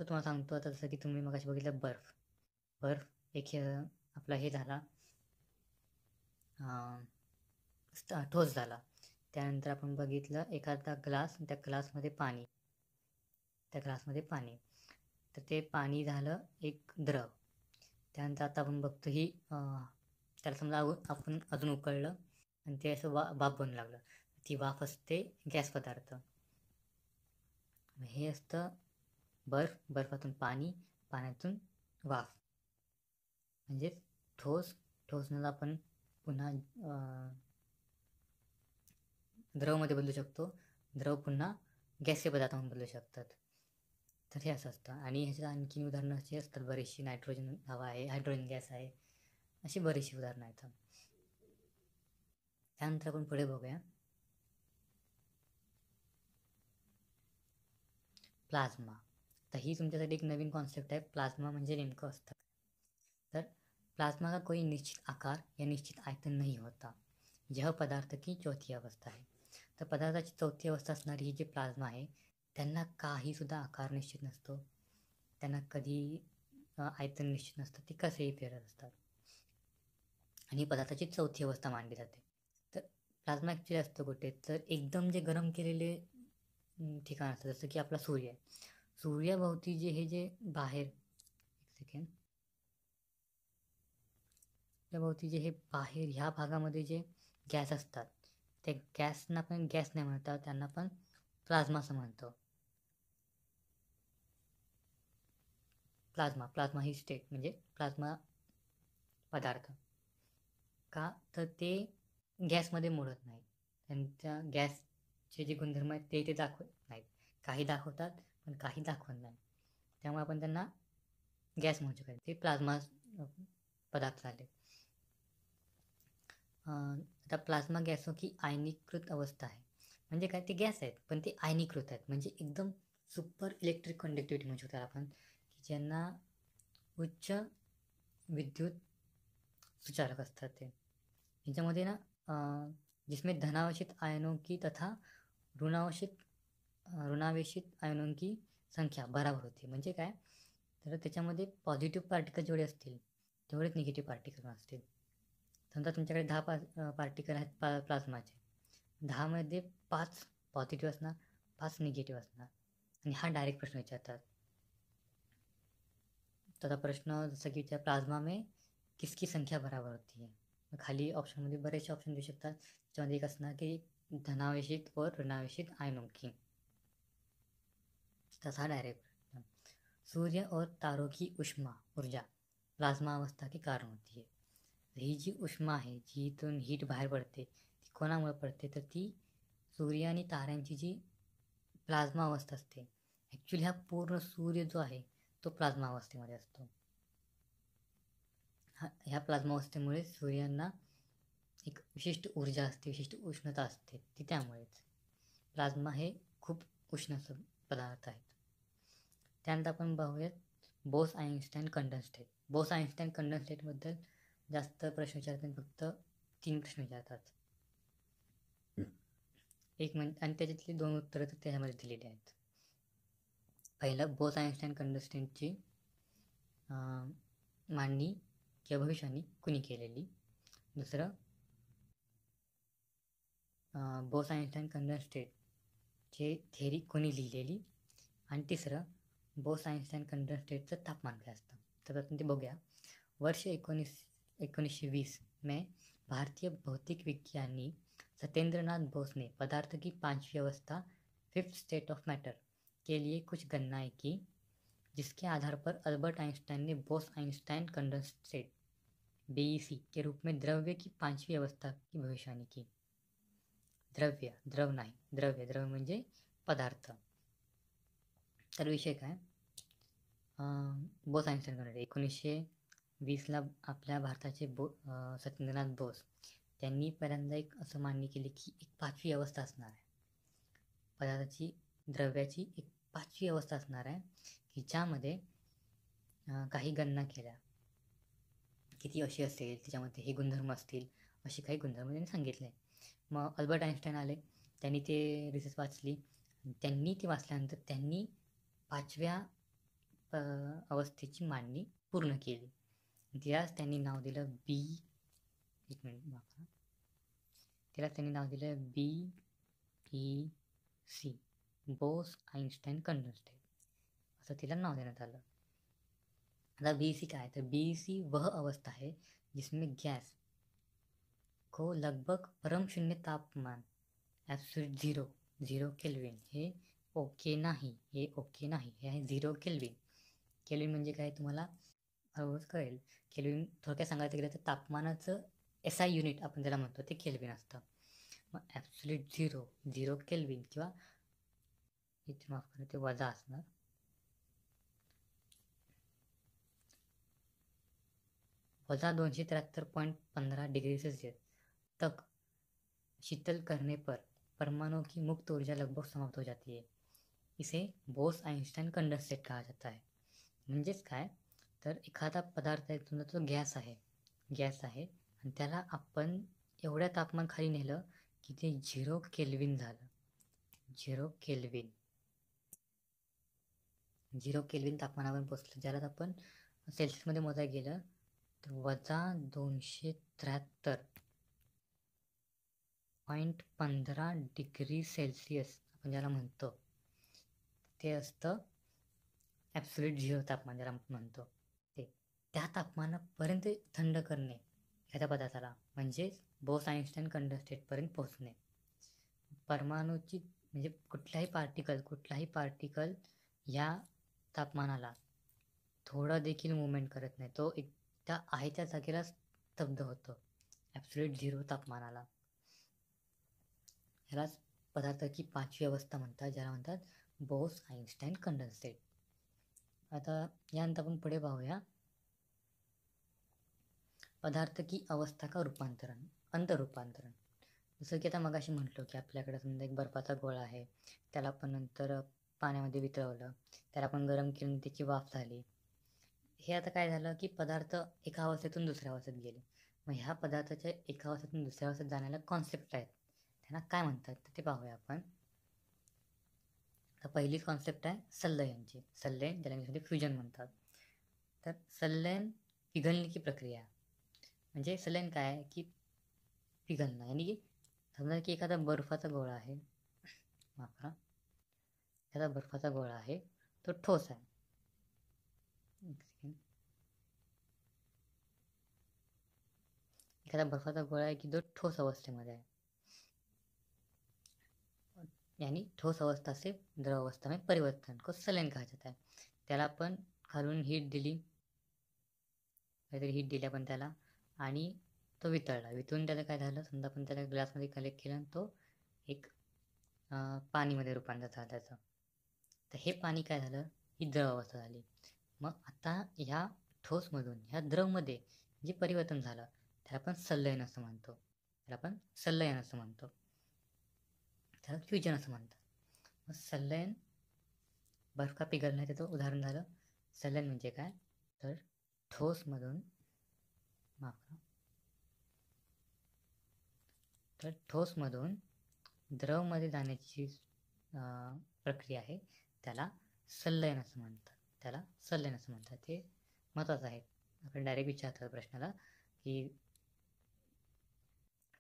तुम्हाला सांगतो आता, जसं की तुम्ही मगाशी बघितलं बर्फ एक आपला हे झाला, ठोस झाला. त्यानंतर आपण बघितलं एखादा ग्लास, त्या ग्लासमध्ये पाणी, तर ते पाणी झालं एक द्रव. त्यानंतर आता आपण बघतो ही त्याला समजा आपण अजून उकळलं आणि ते असं वाफ बनू लागलं, ती वाफ असते गॅस पदार्थ. हे असतं बर्फ, बर्फातून पाणी, पाण्यातून वाफ, म्हणजे ठोस, ठोसनं आपण पुन्हा द्रवमध्ये बदलू शकतो, द्रव पुन्हा गॅसीय पदार्थामध्ये बदलू शकतात. तर हे असं असतं. आणि ह्याच्यात आणखी उदाहरणं अशी असतात बरीचशी, नायट्रोजन हवा आहे, हायड्रोजन गॅस आहे, अशी बरीचशी उदाहरणं आहेत. त्यानंतर आपण पुढे बघूया प्लाझ्मा. तर ही तुमच्यासाठी एक नवीन कॉन्सेप्ट आहे. प्लाझ्मा म्हणजे नेमकं असतं तर प्लाज्मा का कोई निश्चित आकार या निश्चित आयतन नहीं होता, यह पदार्थ की चौथी अवस्था आहे. तर पदार्थाची चौथी अवस्था असणारी ही जी प्लाझ्मा आहे, त्यांना काहीसुद्धा आकार निश्चित नसतो, त्यांना कधी आयतन निश्चित नसतं, ते कसेही फिरत असतात आणि पदार्थाची चौथी अवस्था मानली जाते. तर प्लाझ्मा ॲक्च्युली असतं कुठे, तर एकदम जे गरम केलेले ठिकाण असतं, जसं की आपला सूर्य आहे. सूर्याभोवती जे बाहेर, एक सेकंड, भोवती जे हे बाहेर ह्या भागामध्ये जे गॅस असतात, त्या गॅसना पण गॅस नाही म्हणतात, त्यांना पण प्लाझ्मा असं म्हणतो. प्लाझ्मा ही स्टेट म्हणजे प्लाझ्मा पदार्थ. का तर ते गॅसमध्ये मोडत नाही, त्यांच्या गॅसचे जे गुणधर्म आहेत ते दाखवत नाहीत. काही दाखवतात पण काही दाखवत नाही, त्यामुळे आपण त्यांना गॅस म्हणू शकतो. ते प्लाझ्मा पदार्थ झाले. आता प्लाझ्मा गॅसो की आयनीकृत अवस्था आहे. म्हणजे काय, ते गॅस आहेत पण ते आयनीकृत आहेत, म्हणजे एकदम सुपर इलेक्ट्रिक कंडक्टिव्हिटी म्हणू शकतो आपण, की ज्यांना उच्च विद्युत सुचालक असतात. ते यांच्यामध्ये ना जिसमें धनावेशित आयनों की तथा ऋणावेशित आयनों की संख्या बराबर होती. म्हणजे काय, तर त्याच्यामध्ये पॉझिटिव्ह पार्टिकल जेवढे असतील तेवढेच निगेटिव्ह पार्टिकल असतील. समजा तुमच्याकडे 10 पार्टिकल आहेत प्लाझ्माचे, 10मध्ये 5 पॉझिटिव्ह असणार, 5 निगेटिव्ह असणार. आणि हा डायरेक्ट प्रश्न विचारतात. तसा प्रश्न जसं की विचार, प्लाझ्मा में किसकी संख्या बराबर होती है. खाली ऑप्शनमध्ये बरेचसे ऑप्शन देऊ शकतात, त्याच्यामध्ये एक असणार की धनावेशित और ऋणावेशित आयनों की. तसा डायरेक्ट प्रश्न. सूर्य और तारों की उष्मा ऊर्जा प्लाझ्मा अवस्था के कारण होती है. ही जी उष्मा आहे, जी इथून हीट बाहेर पडते, ती कोणामुळे पडते, तर ती सूर्य आणि ताऱ्यांची जी प्लाझ्मा अवस्था असते. ॲक्च्युली हा पूर्ण सूर्य जो आहे तो प्लाझ्मा अवस्थेमध्ये असतो. ह्या प्लाझ्मा अवस्थेमुळे सूर्यांना एक विशिष्ट ऊर्जा असते, विशिष्ट उष्णता असते, ती त्यामुळेच. प्लाझ्मा हे खूप उष्ण पदार्थ आहेत. त्यानंतर आपण बघूयात बोस आइन्स्टाईन कंडन्स्टेट. बोस आइन्स्टाईन कंडन्स्टेटबद्दल जास्त प्रश्न विचारतात, फक्त 3 प्रश्न विचारतात. एक आणि त्याच्यातली 2 उत्तरं तर त्याच्यामध्ये दिलेली आहेत. पहिलं, बोस आइन्स्टाईन कंडन्स्टेटची मांडणी किंवा भविष्यवाणी कुणी केलेली. दुसरं, बोस आइन्स्टाईन कंडन्स्टेटची थेअरी कोणी लिहिलेली. आणि तिसरं, बोस आइन्स्टाईन कंडन्स्टेटचं तापमान काय असतं. तर आपण ते बघूया. वर्ष 1920 में भारतीय भौतिक विज्ञानी सत्येंद्रनाथ बोस ने पदार्थ की 5वीं अवस्था, 5th स्टेट ऑफ मैटर के लिए कुछ गणनाएं की, जिसके आधार पर अल्बर्ट आइंस्टाइन ने बोस आइंस्टाइन कंडेंसेट BEC के रूप में द्रव्य की 5वीं अवस्था की भविष्यवाणी की. द्रव नाही, द्रव्य म्हणजे पदार्थ. तर विषय काय, बोस आइन्स्टाईन कंडन्सेट 1920ला आपल्या भारताचे सत्येंद्रनाथ बोस त्यांनी पहिल्यांदा एक असं मांडणी केली की एक 5वी अवस्था असणार आहे, पदार्थाची, द्रव्याची एक 5वी अवस्था असणार आहे, की ज्यामध्ये काही गणना केल्या की ती अशी असेल, त्याच्यामध्ये हे गुणधर्म असतील, असे काही गुणधर्म त्यांनी सांगितले. मग अल्बर्ट आइन्स्टाईन आले, त्यांनी ते रिसर्च वाचली. त्यांनी ती वाचल्यानंतर त्यांनी 5व्या अवस्थेची मांडणी पूर्ण केली. त्यालाच त्यांनी नाव दिलं BEC, बोस आइन्स्टाईन कंडेंसेट, असं तिला नाव देण्यात आलं. आता BEC काय, तर BEC वह अवस्था है जिसमें गैस को लगभग परम शून्य तापमान ॲब्सोल्यूट झिरो केल्विन हे ओके नाही, हे ओके नाही, हे आहे 0 केल्विन. केल्विन म्हणजे काय तुम्हाला हळूहळूच कळेल. केल्विन थोडक्यात सांगायचं गेलं तर तापमानाचं SI युनिट आपण त्याला म्हणतो ते केल्विन असतं. मग ॲब्सोल्यूट झिरो केल्विन किंवा इथे माफ करा ते वजा असणार, वजा 273.15 डिग्री सेल्सियस तक शीतल करने पर परमाणु की मुक्त ऊर्जा लगभग समाप्त हो जाती है. इसे बोस आइन्स्टाईन कंडेन्सेट कहा जाता है. म्हणजेच काय तर एखादा पदार्थ आहे तुमचा तो गॅस आहे आणि त्याला आपण एवढ्या तापमान खाली नेलं की ते 0 केल्विन झालं. 0 केल्विन तापमानावर पोचलं, ज्याला आपण सेल्सिअसमध्ये मोजायला गेलं तर वजा 273.15 डिग्री सेल्सिअस आपण ज्याला म्हणतो ते असतं ॲब्सोल्यूट झिरो तापमान ज्याला आपण म्हणतो ते. त्या तापमानापर्यंत थंड करणे एखाद्या पदार्थाला म्हणजेच बोस आइन्स्टाईन कंडेन्सेटपर्यंत पोहोचणे. परमाणूची म्हणजे कुठलाही पार्टिकल या तापमानाला थोडं देखील मूवमेंट करत नाही, तो त्या आहे त्या जागेला स्तब्ध होतो ॲब्सोल्यूट झिरो तापमानाला. ह्यालाच पदार्थाची 5वी अवस्था म्हणतात, ज्याला म्हणतात बोस आइन्स्टाईन कंडेन्सेट. आता यानंतर आपण पुढे पाहूया पदार्थ की अवस्था का रूपांतरण, अंतरूपांतरण. जसं की आता मगाशी म्हटलो की आपल्याकडे समजा एक बर्फाचा गोळा आहे, त्याला आपण नंतर पाण्यामध्ये वितळवलं, त्याला आपण गरम केलं, त्याची वाफ झाली. हे आता काय झालं की पदार्थ एका अवस्थेतून दुसऱ्या अवस्थेत गेले. मग ह्या पदार्थाच्या एका अवस्थेतून दुसऱ्या अवस्थेत जाण्याला कॉन्सेप्ट आहेत, त्यांना काय म्हणतात तर ते पाहूया आपण. तर पहिली कॉन्सेप्ट आहे संलयनची. संलयन ज्याला इंग्लिशमध्ये फ्युजन म्हणतात. तर संलयन पिघलण्याची प्रक्रिया म्हणजे संलयन काय आहे की पिघलणं, यानी की समजा की एखादा बर्फाचा गोळा आहे, एखादा बर्फाचा गोळा आहे, तो ठोस आहे. एखादा बर्फाचा गोळा आहे की जो ठोस अवस्थेमध्ये आहे, यानी ठोस अवस्था से द्रव अवस्था में परिवर्तन को संलयन कहा जाता है. त्याला आपण खालून हीट दिली, काहीतरी हीट दिली आपण त्याला, आणि तो वितळून त्याला काय झालं, समजा आपण त्याला ग्लासमध्ये कलेक्ट केलं आणि तो एक पाणीमध्ये रूपांतर झालं त्याचं. तर हे पाणी काय झालं, ही द्रव अवस्था झाली. मग आता ह्या ठोसमधून ह्या द्रवमध्ये जे परिवर्तन झालं त्याला आपण संलयन असं म्हणतो. त्याला फ्युजन असं म्हणतात. मग संलयन, बर्फ का पिघलणं त्याचं उदाहरण झालं. संलयन म्हणजे काय तर ठोसमधून द्रवमध्ये जाण्याची प्रक्रिया आहे, त्याला संलयन असं म्हणतात. ते महत्त्वाचं आहे. आपण डायरेक्ट विचारतात प्रश्नाला की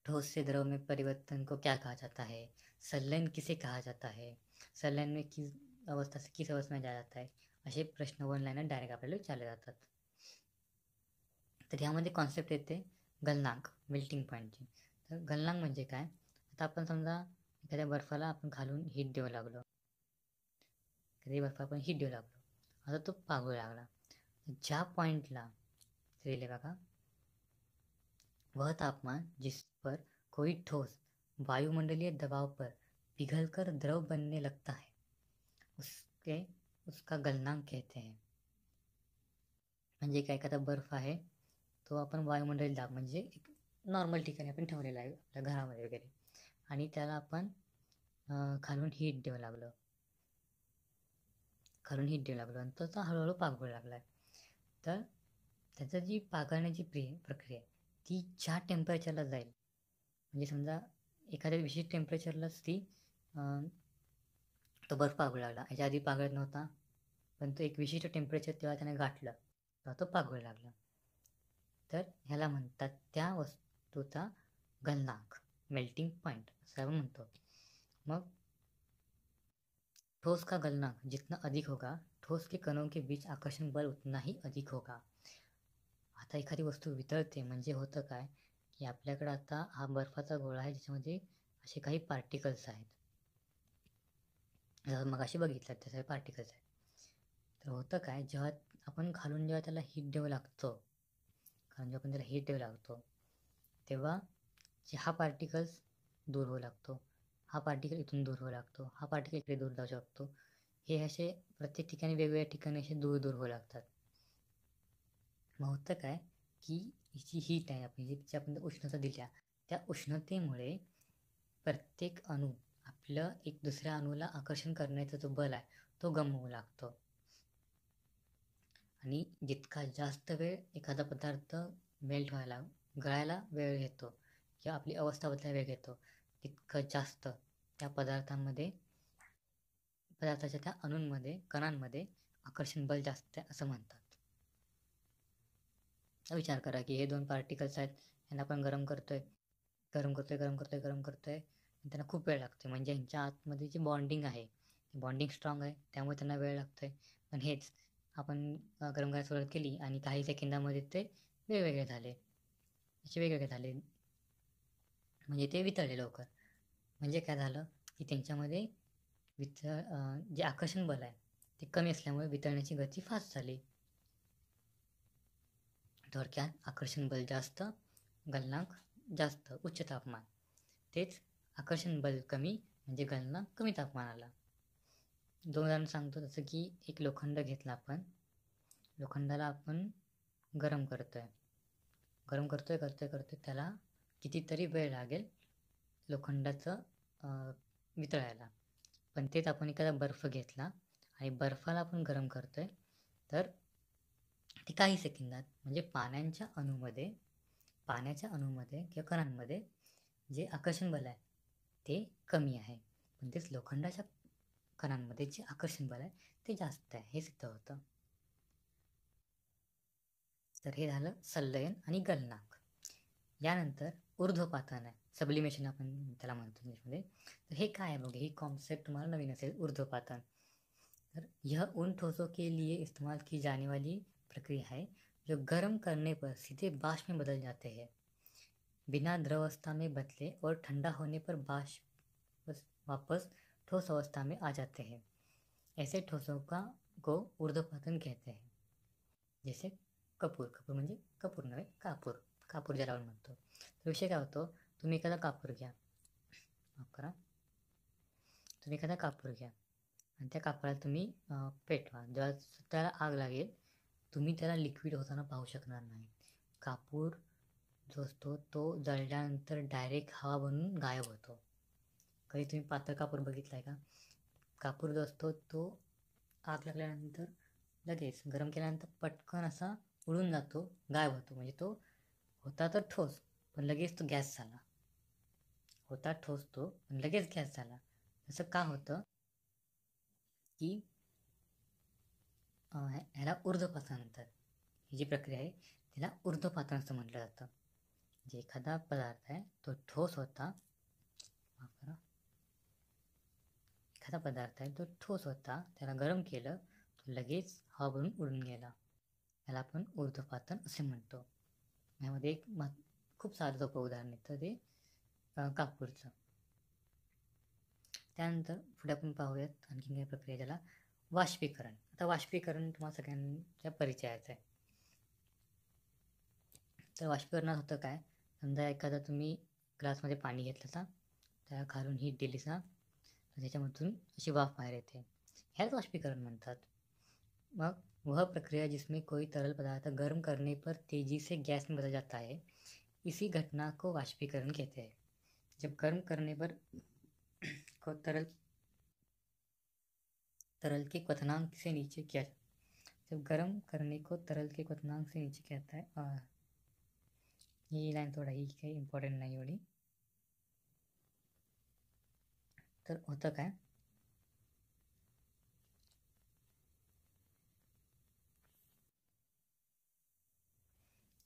ठोस से द्रव में परिवर्तन को क्या कहा जाता है, संलयन किसे कहा जाता है, संलयन में किस अवस्था से किस अवस्था में जाया जाता है, असे प्रश्न वन लाईनर डायरेक्ट आपल्याला विचारले जातात. तर ह्यामध्ये कॉन्सेप्ट येते गलनांक, मेल्टिंग पॉईंटची. तर गलनांक म्हणजे काय, आता आपण समजा एखाद्या बर्फाला आपण खालून हीट देऊ लागलो, आता तो पागळू लागला. ज्या पॉइंटला दिले बघा, वह तापमान जिस पर कोई ठोस वायुमंडलीय दबाव पर पिघलकर द्रव बनने लगता है उसका गलनांक कहते हैं. म्हणजे काय, एखादा बर्फ आहे तो आपण वायुमंडलीय दाब म्हणजे एक नॉर्मल ठिकाणी आपण ठेवलेला आहे आपल्या घरामध्ये वगैरे, आणि त्याला आपण खालून हीट देऊ लागलो आणि तो हळूहळू पागळू लागला आहे. तर त्याचं जी पागळण्याची प्रक्रिया आहे ती ज्या टेम्परेचरला जाईल, म्हणजे समजा एखाद्या विशिष्ट टेम्परेचरलाच तो बर्फ पागळू लागला, याच्या आधी पागळत नव्हता, पण तो एक विशिष्ट टेम्परेचर तेव्हा त्याने गाठलं तेव्हा तो पागळू लागला. तर ह्याला म्हणतात त्या वस्तूचा गलनांक, मेल्टिंग पॉइंट असं आपण म्हणतो. मग ठोस का गलनांक जितना अधिक होगा, ठोस के कणों के बीच आकर्षण बल उतना ही अधिक होगा. आता एखादी वस्तू वितळते म्हणजे होतं काय की आपल्याकडे आता हा बर्फाचा गोळा आहे ज्याच्यामध्ये असे काही पार्टिकल्स आहेत. जसं मगाशी बघितलं त्याचे पार्टिकल्स आहेत. तर होतं काय, जेव्हा आपण खालून जेव्हा त्याला हीट देऊ लागतो, तेव्हा जे हा पार्टिकल्स दूर होऊ लागतो, हा पार्टिकल इथून दूर होऊ लागतो, हा पार्टिकल इकडे दूर जाऊ शकतो. हे असे प्रत्येक ठिकाणी वेगवेगळ्या ठिकाणी असे दूर दूर होऊ लागतात. मग होतं काय की जी हीट आहे आपण उष्णता दिल्या, त्या उष्णतेमुळे प्रत्येक अणू आपलं एक दुसऱ्या अणूला आकर्षण करण्याचा जो बल आहे तो गमावू लागतो. आणि जितका जास्त वेळ एखादा पदार्थ मेल्ट व्हायला, गळायला वेळ घेतो किंवा आपली अवस्था बदलायला वेळ घेतो, तितकं जास्त त्या पदार्थाच्या त्या अणूंमध्ये, कणांमध्ये आकर्षण बल जास्त आहे असं म्हणतात. विचार करा की हे दोन पार्टिकल्स आहेत, यांना आपण गरम करतोय त्यांना खूप वेळ लागतोय. म्हणजे यांच्या आतमध्ये जी बॉन्डिंग आहे, बॉन्डिंग स्ट्रॉंग आहे, त्यामुळे त्यांना वेळ लागतोय. पण हेच आपण गरम करायला सुरुवात केली आणि काही सेकंदामध्ये ते वेगवेगळे झाले, म्हणजे ते वितळले लवकर. म्हणजे काय झालं की त्यांच्यामध्ये जे आकर्षण बल आहे ते कमी असल्यामुळे वितळण्याची गती फास्ट झाली. थोडक्यात आकर्षण बल जास्त, गलनांक जास्त, उच्च तापमान. तेच आकर्षण बल कमी म्हणजे गलनांक कमी तापमानाला. दोन उदाहरण सांगतो. जसं की एक लोखंड घेतला आपण, लोखंडाला आपण गरम करतोय त्याला कितीतरी वेळ लागेल लोखंडाचं वितळायला. पण तेच आपण एखादा बर्फ घेतला आणि बर्फाला आपण गरम करतोय तर ते काही सेकंदात, म्हणजे पाण्याच्या अणूमध्ये किंवा कणांमध्ये जे आकर्षण बल आहे ते कमी आहे, पण तेच लोखंडाच्या कणांमध्ये जे आकर्षण बल आहे ते जास्त आहे, हे सिद्ध होतं. तर हे झालं संलयन आणि गलनांक. यानंतर ऊर्ध्वपातन आहे, सब्लिमेशन आपण त्याला म्हणतो इंग्लिशमध्ये. तर हे काय आहे बघा, ही कॉन्सेप्ट तुम्हाला नवीन असेल, ऊर्ध्वपातन. तर यह उन ठोसों के लिए इस्तेमाल की जाने वाली प्रक्रिया है जो गर्म करने पर सीधे बाष्प में बदल जाते हैं, बिना द्रवावस्था में बदले, और ठंडा होने पर बाष्प वापस ठोस अवस्था में आ जाते हैं. ऐसे ठोसों को ऊर्ध्वपातन कहते हैं. जैसे कपूर म्हणजे कपूर नव्हे, कापूर ज्याला आपण म्हणतो. तर विषय काय होतो, तुम्ही एखादा कापूर घ्या आणि त्या कापडाला तुम्ही पेटवा. जेव्हा त्याला आग लागेल, तुम्ही त्याला लिक्विड होताना पाहू शकणार नाही. कापूर जो असतो तो जळल्यानंतर डायरेक्ट हवा बनून गायब होतो. कधी तुम्ही पातळ कापूर बघितला आहे का? कापूर जो असतो तो आग लागल्यानंतर लगेच गरम केल्यानंतर पटकन असा उडून जातो, गायब होतो. म्हणजे तो होता तर ठोस, पण लगेच तो गॅस झाला. असं का होतं की ह्याला ऊर्ध्वपातन म्हणतात. ही जी प्रक्रिया आहे त्याला ऊर्ध्वपातन असं म्हटलं जातं. जे एखादा पदार्थ आहे तो ठोस होता, त्याला गरम केलं, तो लगेच हवा बनून उडून गेला. त्याला आपण ऊर्ध्वपातन असे म्हणतो. यामध्ये एक खूप साधं सोपं उदाहरण येतं ते कापूरचं. त्यानंतर पुढे आपण पाहूयात आणखी काही प्रक्रिया, ज्याला वाष्पीकरण. आता वाष्पीकरण तुम्हाला सगळ्यांच्या परिचयाचं आहे. तर वाष्पीकरणात होतं काय, समजा एखादा तुम्ही ग्लासमध्ये पाणी घेतलं, त्याला खालून हीट दिली तर त्याच्यामधून अशी वाफ बाहेर येते, ह्याच वाष्पीकरण म्हणतात. मग वह प्रक्रिया जिसमें कोई तरल पदार्थ गर्म करने पर तेजी से गैस में बदल जाता है, इसी घटना को वाष्पीकरण कहते हैं. जब गर्म करने पर को तरल के क्वथनांक से नीचे किया जाता है. ही लाईन थोडा ही काही इम्पॉर्टंट नाही एवढी. तर होतं काय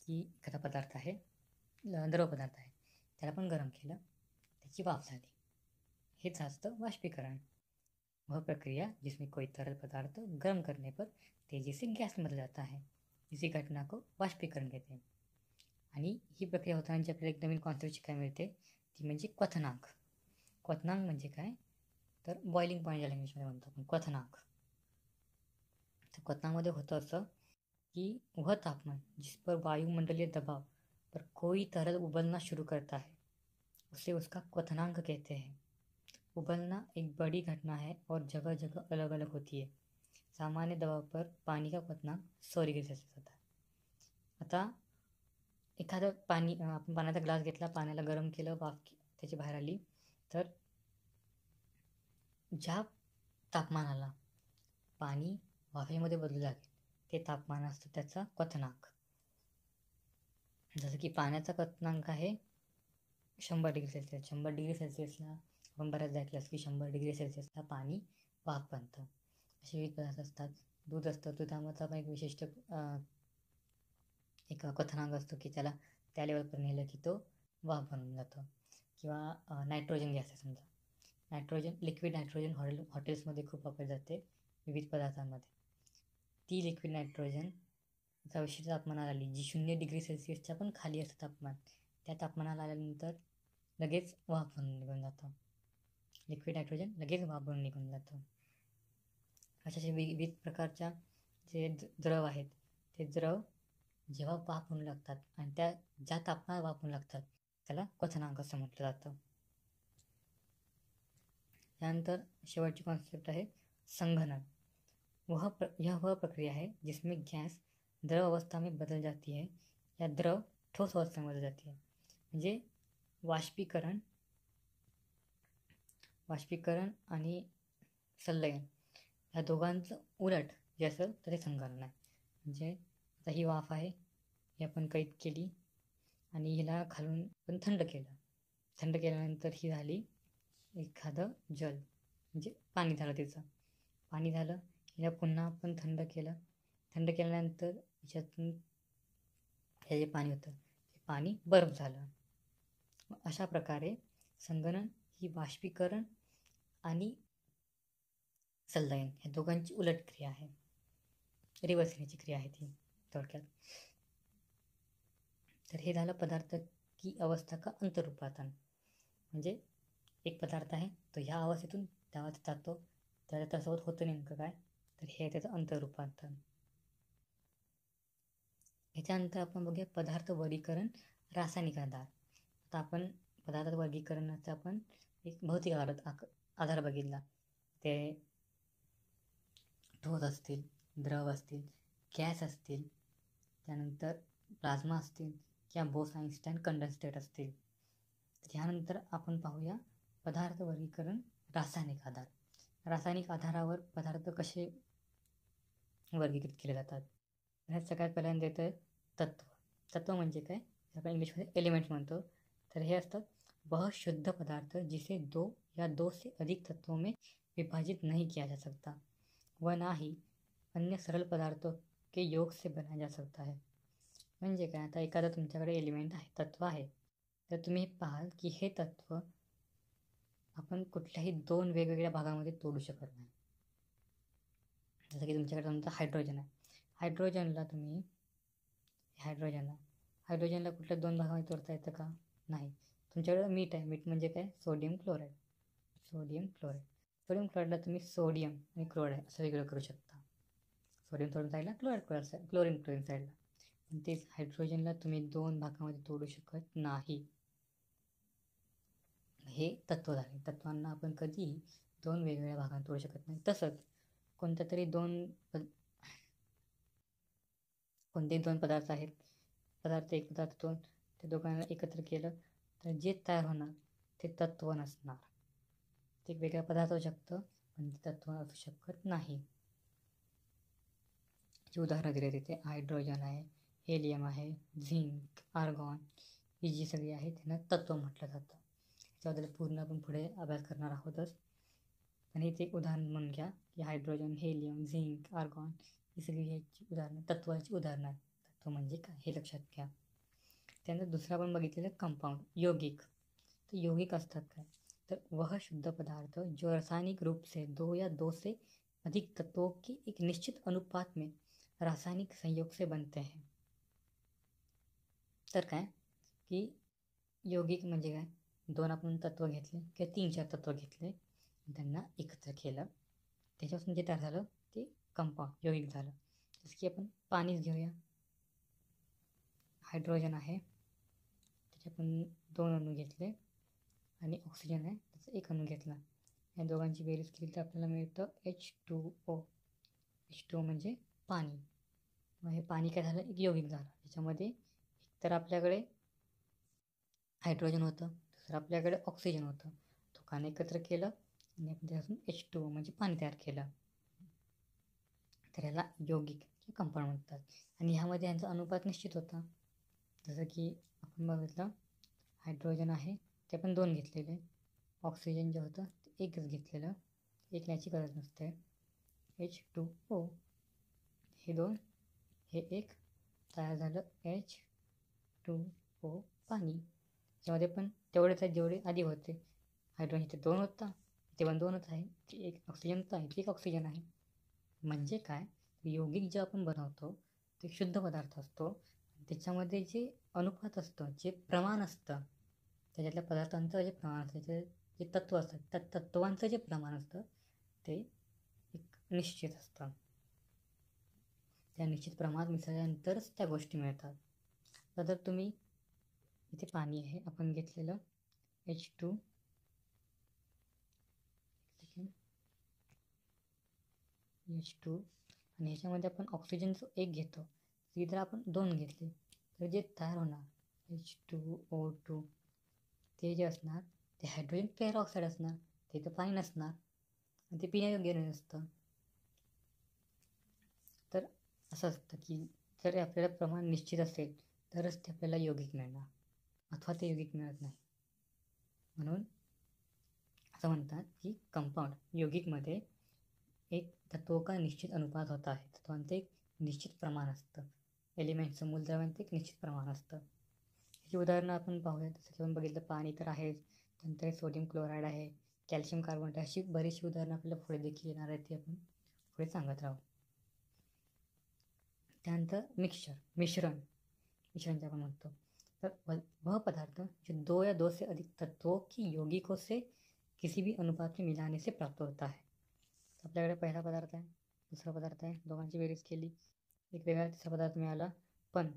की एखादा पदार्थ आहे, द्रव पदार्थ आहे, त्याला आपण गरम केलं, त्याची वाफ झाली, हेच असतं वाष्पीकरण. वह प्रक्रिया जिसमें कोई तरल पदार्थ गर्म करने पर तेजी से गैस में बदल जाता है, इसी घटना को वाष्पीकरण कहते हैं. आणि ही प्रक्रिया होताना जी आपल्याला एक नवीन कॉन्सेप्ट शिकायला मिळते ती म्हणजे क्वथनांक. क्वथनांक म्हणजे काय, तर बॉइलिंग पॉईंट ज्या लँग्वेजमध्ये म्हणतो आपण क्वथनांक. तर क्वथनांकमध्ये होतं असं कि वह तापमान जिस पर वायुमंडलीय दबाव पर कोई तरल उबलना शुरू करता है उसे उसका क्वथनांक कहते हैं. उबलना एक बड़ी घटना है और जगह जगह अलग अलग होती है. सामान्य दबाव पर पानी का क्वथनांक 100 डिग्री सेल्सियस होता है. आता एखादं पाणी, आपण पाण्याचा ग्लास घेतला, पाण्याला गरम केलं, वाफ त्याची बाहेर आली, तर ज्या तापमानाला पाणी वाफेमध्ये बदलू लागेल ते तापमान असतं त्याचा क्वथनांक. जसं की पाण्याचा क्वथनांक आहे 100 डिग्री सेल्सिअस. 100 डिग्री सेल्सिअसला आपण बऱ्याचदा ऐकलं असं की 100 डिग्री सेल्सिअसला पाणी वाफ बनतं. असे विविध पदार्थ असतात. दूध असतं, दुधामध्ये आपण एक विशिष्ट एक क्वथनांक असतो की त्याला त्या लेवलपर्यंत नेलं की तो वाफ बनून जातो. किंवा नायट्रोजन गॅस आहे समजा, नायट्रोजन, लिक्विड नायट्रोजन हॉटेल्समध्ये खूप वापरले जाते विविध पदार्थांमध्ये. ती लिक्विड नायट्रोजन एका विशिष्ट तापमानाला आली, जी 0 डिग्री सेल्सिअसच्या पण खाली असतं तापमान, त्या तापमानाला आल्यानंतर लगेच वाफ बनून निघून जातं. लिक्विड नायट्रोजन लगेच वाफ बनून निघून जातं. अशा विविध प्रकारच्या जे द्रव आहेत ते द्रव जेव्हा वाफ बनू लागतात आणि त्या ज्या तापमानात वाफ बनू लागतात त्याला क्वथनांक असं म्हटलं जातं. त्यानंतर शेवटची कॉन्सेप्ट आहे संघनन. यह वह प्रक्रिया है जिसमें गैस द्रव अवस्था में बदल जाती है या द्रव ठोस अवस्था में बदल जाती है. म्हणजे वाष्पीकरण आणि संलयन या दोघांचं उलट जे असेल तर ते संघनन आहे. म्हणजे आता ही वाफ आहे, ही आपण कैद केली आणि हिला खालून पण थंड केलं. थंड केल्यानंतर ही झाली एखादं जल, म्हणजे पाणी झालं तिचं. पाणी झालं, हिला पुन्हा आपण थंड केलं. थंड केल्यानंतर हिच्यातून हे जे पाणी होतं ते पाणी बर्फ झालं. अशा प्रकारे संघनन ही बाष्पीकरण आणि संलयन या दोघांची उलट क्रिया आहे, रिव्हर्स येण्याची क्रिया आहे ती थोडक्यात. तर हे झालं पदार्थ की अवस्था का अंतरूपांतरण. म्हणजे एक पदार्थ आहे तो ह्या अवस्थेतून त्या अवस्थेत जातो, त्याच्यासोबत होतं नेमकं काय, तर हे त्याचं अंतरूपांतरण. ह्याच्यानंतर आपण बघूया पदार्थ वर्गीकरण, रासायनिक आधार. आता आपण पदार्थ वर्गीकरणाचा आपण एक भौतिक आधार बघितला. ते ठोस असतील, द्रव असतील, गॅस असतील, त्यानंतर प्लाझ्मा असतील किंवा बोस-आइन्स्टाईन कंडेन्सेट असतील. त्यानंतर आपण पाहूया पदार्थ वर्गीकरण, रासायनिक आधार. रासायनिक आधारावर पदार्थ कसे वर्गीकृत केले जातात. ह्यात सगळ्यात पहिल्यांदा येतं तत्व. तत्व म्हणजे काय, आपण इंग्लिशमध्ये एलिमेंट्स म्हणतो. तर हे असतात वह शुद्ध पदार्थ जिसे दो या दो से अधिक तत्वों में विभाजित नहीं किया जा सकता व ना ही अन्य सरल पदार्थों के योग से बनाया जा सकता है. म्हणजे काय, आता एखादं तुमच्याकडे एलिमेंट आहे, तत्व आहे, तर तुम्ही पाहाल की हे तत्व आपण कुठल्याही दोन वेगवेगळ्या भागामध्ये तोडू शकत नाही. जसं की तुमच्याकडे तुमचं हायड्रोजन आहे. हायड्रोजनला कुठल्या दोन भागामध्ये तोडता येतं का, नाही. तुमच्याकडे मीठ आहे, मीठ म्हणजे काय, सोडियम क्लोराईड. सोडियम क्लोराईडला तुम्ही सोडियम आणि क्लोराईड असं वेगळं करू शकता. सोडियम सोडून साईडला, क्लोरीन साईडला. पण तेच हायड्रोजनला तुम्ही दोन भागामध्ये तोडू शकत नाही. हे तत्व झाले. तत्वांना आपण कधीही दोन वेगवेगळ्या भागात तोडू शकत नाही. तसंच कोणतेही दोन पदार्थ आहेत, एक पदार्थ दोन, ते दोघांना एकत्र केलं तर जे तयार होणार ते तत्व नसणार. ते वेगळा पदार्थ होऊ शकतं पण ते तत्व असू शकत नाही. जी उदाहरणं दिली तिथे हायड्रोजन आहे, हेलियम आहे, झिंक, आर्गॉन, ही जी सगळी आहेत त्यांना तत्व म्हटलं जातं. त्याच्याबद्दल पूर्ण आपण पुढे अभ्यास करणार आहोतच. पण हे एक उदाहरण म्हणून घ्या की हायड्रोजन, हेलियम, झिंक, आर्गॉन ही सगळी ह्याची उदाहरणं, तत्वाची उदाहरणं आहेत. तत्व म्हणजे काय हे लक्षात घ्या. त्यानंतर दुसरं आपण बघितलेलं कंपाऊंड, यौगिक. तर यौगिक असतात काय, तर वह शुद्ध पदार्थ जो रासायनिक रूप से दो या दो से अधिक तत्वों की एक निश्चित अनुपात में रासायनिक संयोग से बनते हैं. तर काय की यौगिक म्हणजे काय, दोन आपण तत्त्व घेतले किंवा 3-4 तत्त्व घेतले, त्यांना एकत्र केलं, त्याच्यापासून जे तयार झालं ते कंपाऊंड यौगिक झालं. जसं की आपण पाणीच घेऊया, हायड्रोजन आहे, त्याचे आपण 2 अणू घेतले आणि ऑक्सिजन आहे त्याचा 1 अणू घेतला. या दोघांची बेरीज केली तर आपल्याला मिळतं H2O. H2O म्हणजे पाणी. मग हे पाणी काय झालं, एक यौगिक झालं. त्याच्यामध्ये एकतर आपल्याकडे हायड्रोजन होतं, दुसरं आपल्याकडे ऑक्सिजन होतं. दोघांना एकत्र केलं आणि आपण त्यापासून H2O म्हणजे पाणी तयार केलं. तर याला यौगिक किंवा कंपाऊंड म्हणतात. आणि ह्यामध्ये यांचा अनुपात निश्चित होता. जसं की आपण बघितलं, हायड्रोजन आहे ते आपण 2 घेतलेले, ऑक्सिजन जे होतं ते 1च घेतलेलं, 1 न्यायची गरज नसते. H2O हे 2 हे 1 तयार झालं H2O पाणी. त्यामध्ये पण तेवढेच आहे जेवढे आधी होते. हायड्रोजन इथे 2 होता, इथे पण 2च आहे, ती 1 ऑक्सिजनचा आहे, ती 1 ऑक्सिजन आहे. म्हणजे काय, यौगिक जे आपण बनवतो ते शुद्ध पदार्थ असतो. त्याच्यामध्ये जे अनुपात असतं, जे प्रमाण असतं, त्याच्यातल्या पदार्थांचं जे प्रमाण असतं, त्याचे जे तत्त्व असतात त्या तत्त्वांचं जे प्रमाण असतं ते एक निश्चित असतं. त्या निश्चित प्रमाणात मिसळल्यानंतरच त्या गोष्टी मिळतात. तर जर तुम्ही इथे पाणी आहे आपण घेतलेलं H2 आणि ह्याच्यामध्ये आपण ऑक्सिजनचं 1 घेतो, ती जर आपण 2 घेतले तर जे तयार होणार H2O2 ते जे असणार ते हायड्रोजन पेरॉक्साईड असणार, ते तर पाणी नसणार आणि ते पिण्यायोग्य नसतं. तर असं असतं की जर आपल्याला प्रमाण निश्चित असेल तरच ते आपल्याला यौगिक मिळणार, अथवा ते यौगिक मिळत नाही. म्हणून असं म्हणतात की कंपाऊंड यौगिकमध्ये एक तत्व का निश्चित अनुपात होता आहे, तत्वांचं एक निश्चित प्रमाण असतं, एलिमेंटचं मूलद्रव्यांचं एक निश्चित प्रमाण असतं. ह्याची उदाहरणं आपण पाहूया. जसं की आपण बघितलं पाणी तर आहेच, त्यानंतर सोडियम क्लोराईड आहे, कॅल्शियम कार्बोनेट, अशी बरीचशी उदाहरणं आपल्याला पुढे देखील येणार आहेत, ती आपण पुढे सांगत राहू. त्यानंतर मिश्रण जे आपण म्हणतो, तर वह पदार्थ जो 2 या 2 से अधिक तत्वों की यौगिकों से किसी भी अनुपात में मिलाने से प्राप्त होता है. आपल्याकडे पहिला पदार्थ आहे, दुसरा पदार्थ आहे, दोघांची बेरीज केली, एक वेगळा तिसरा पदार्थ मिळाला. पण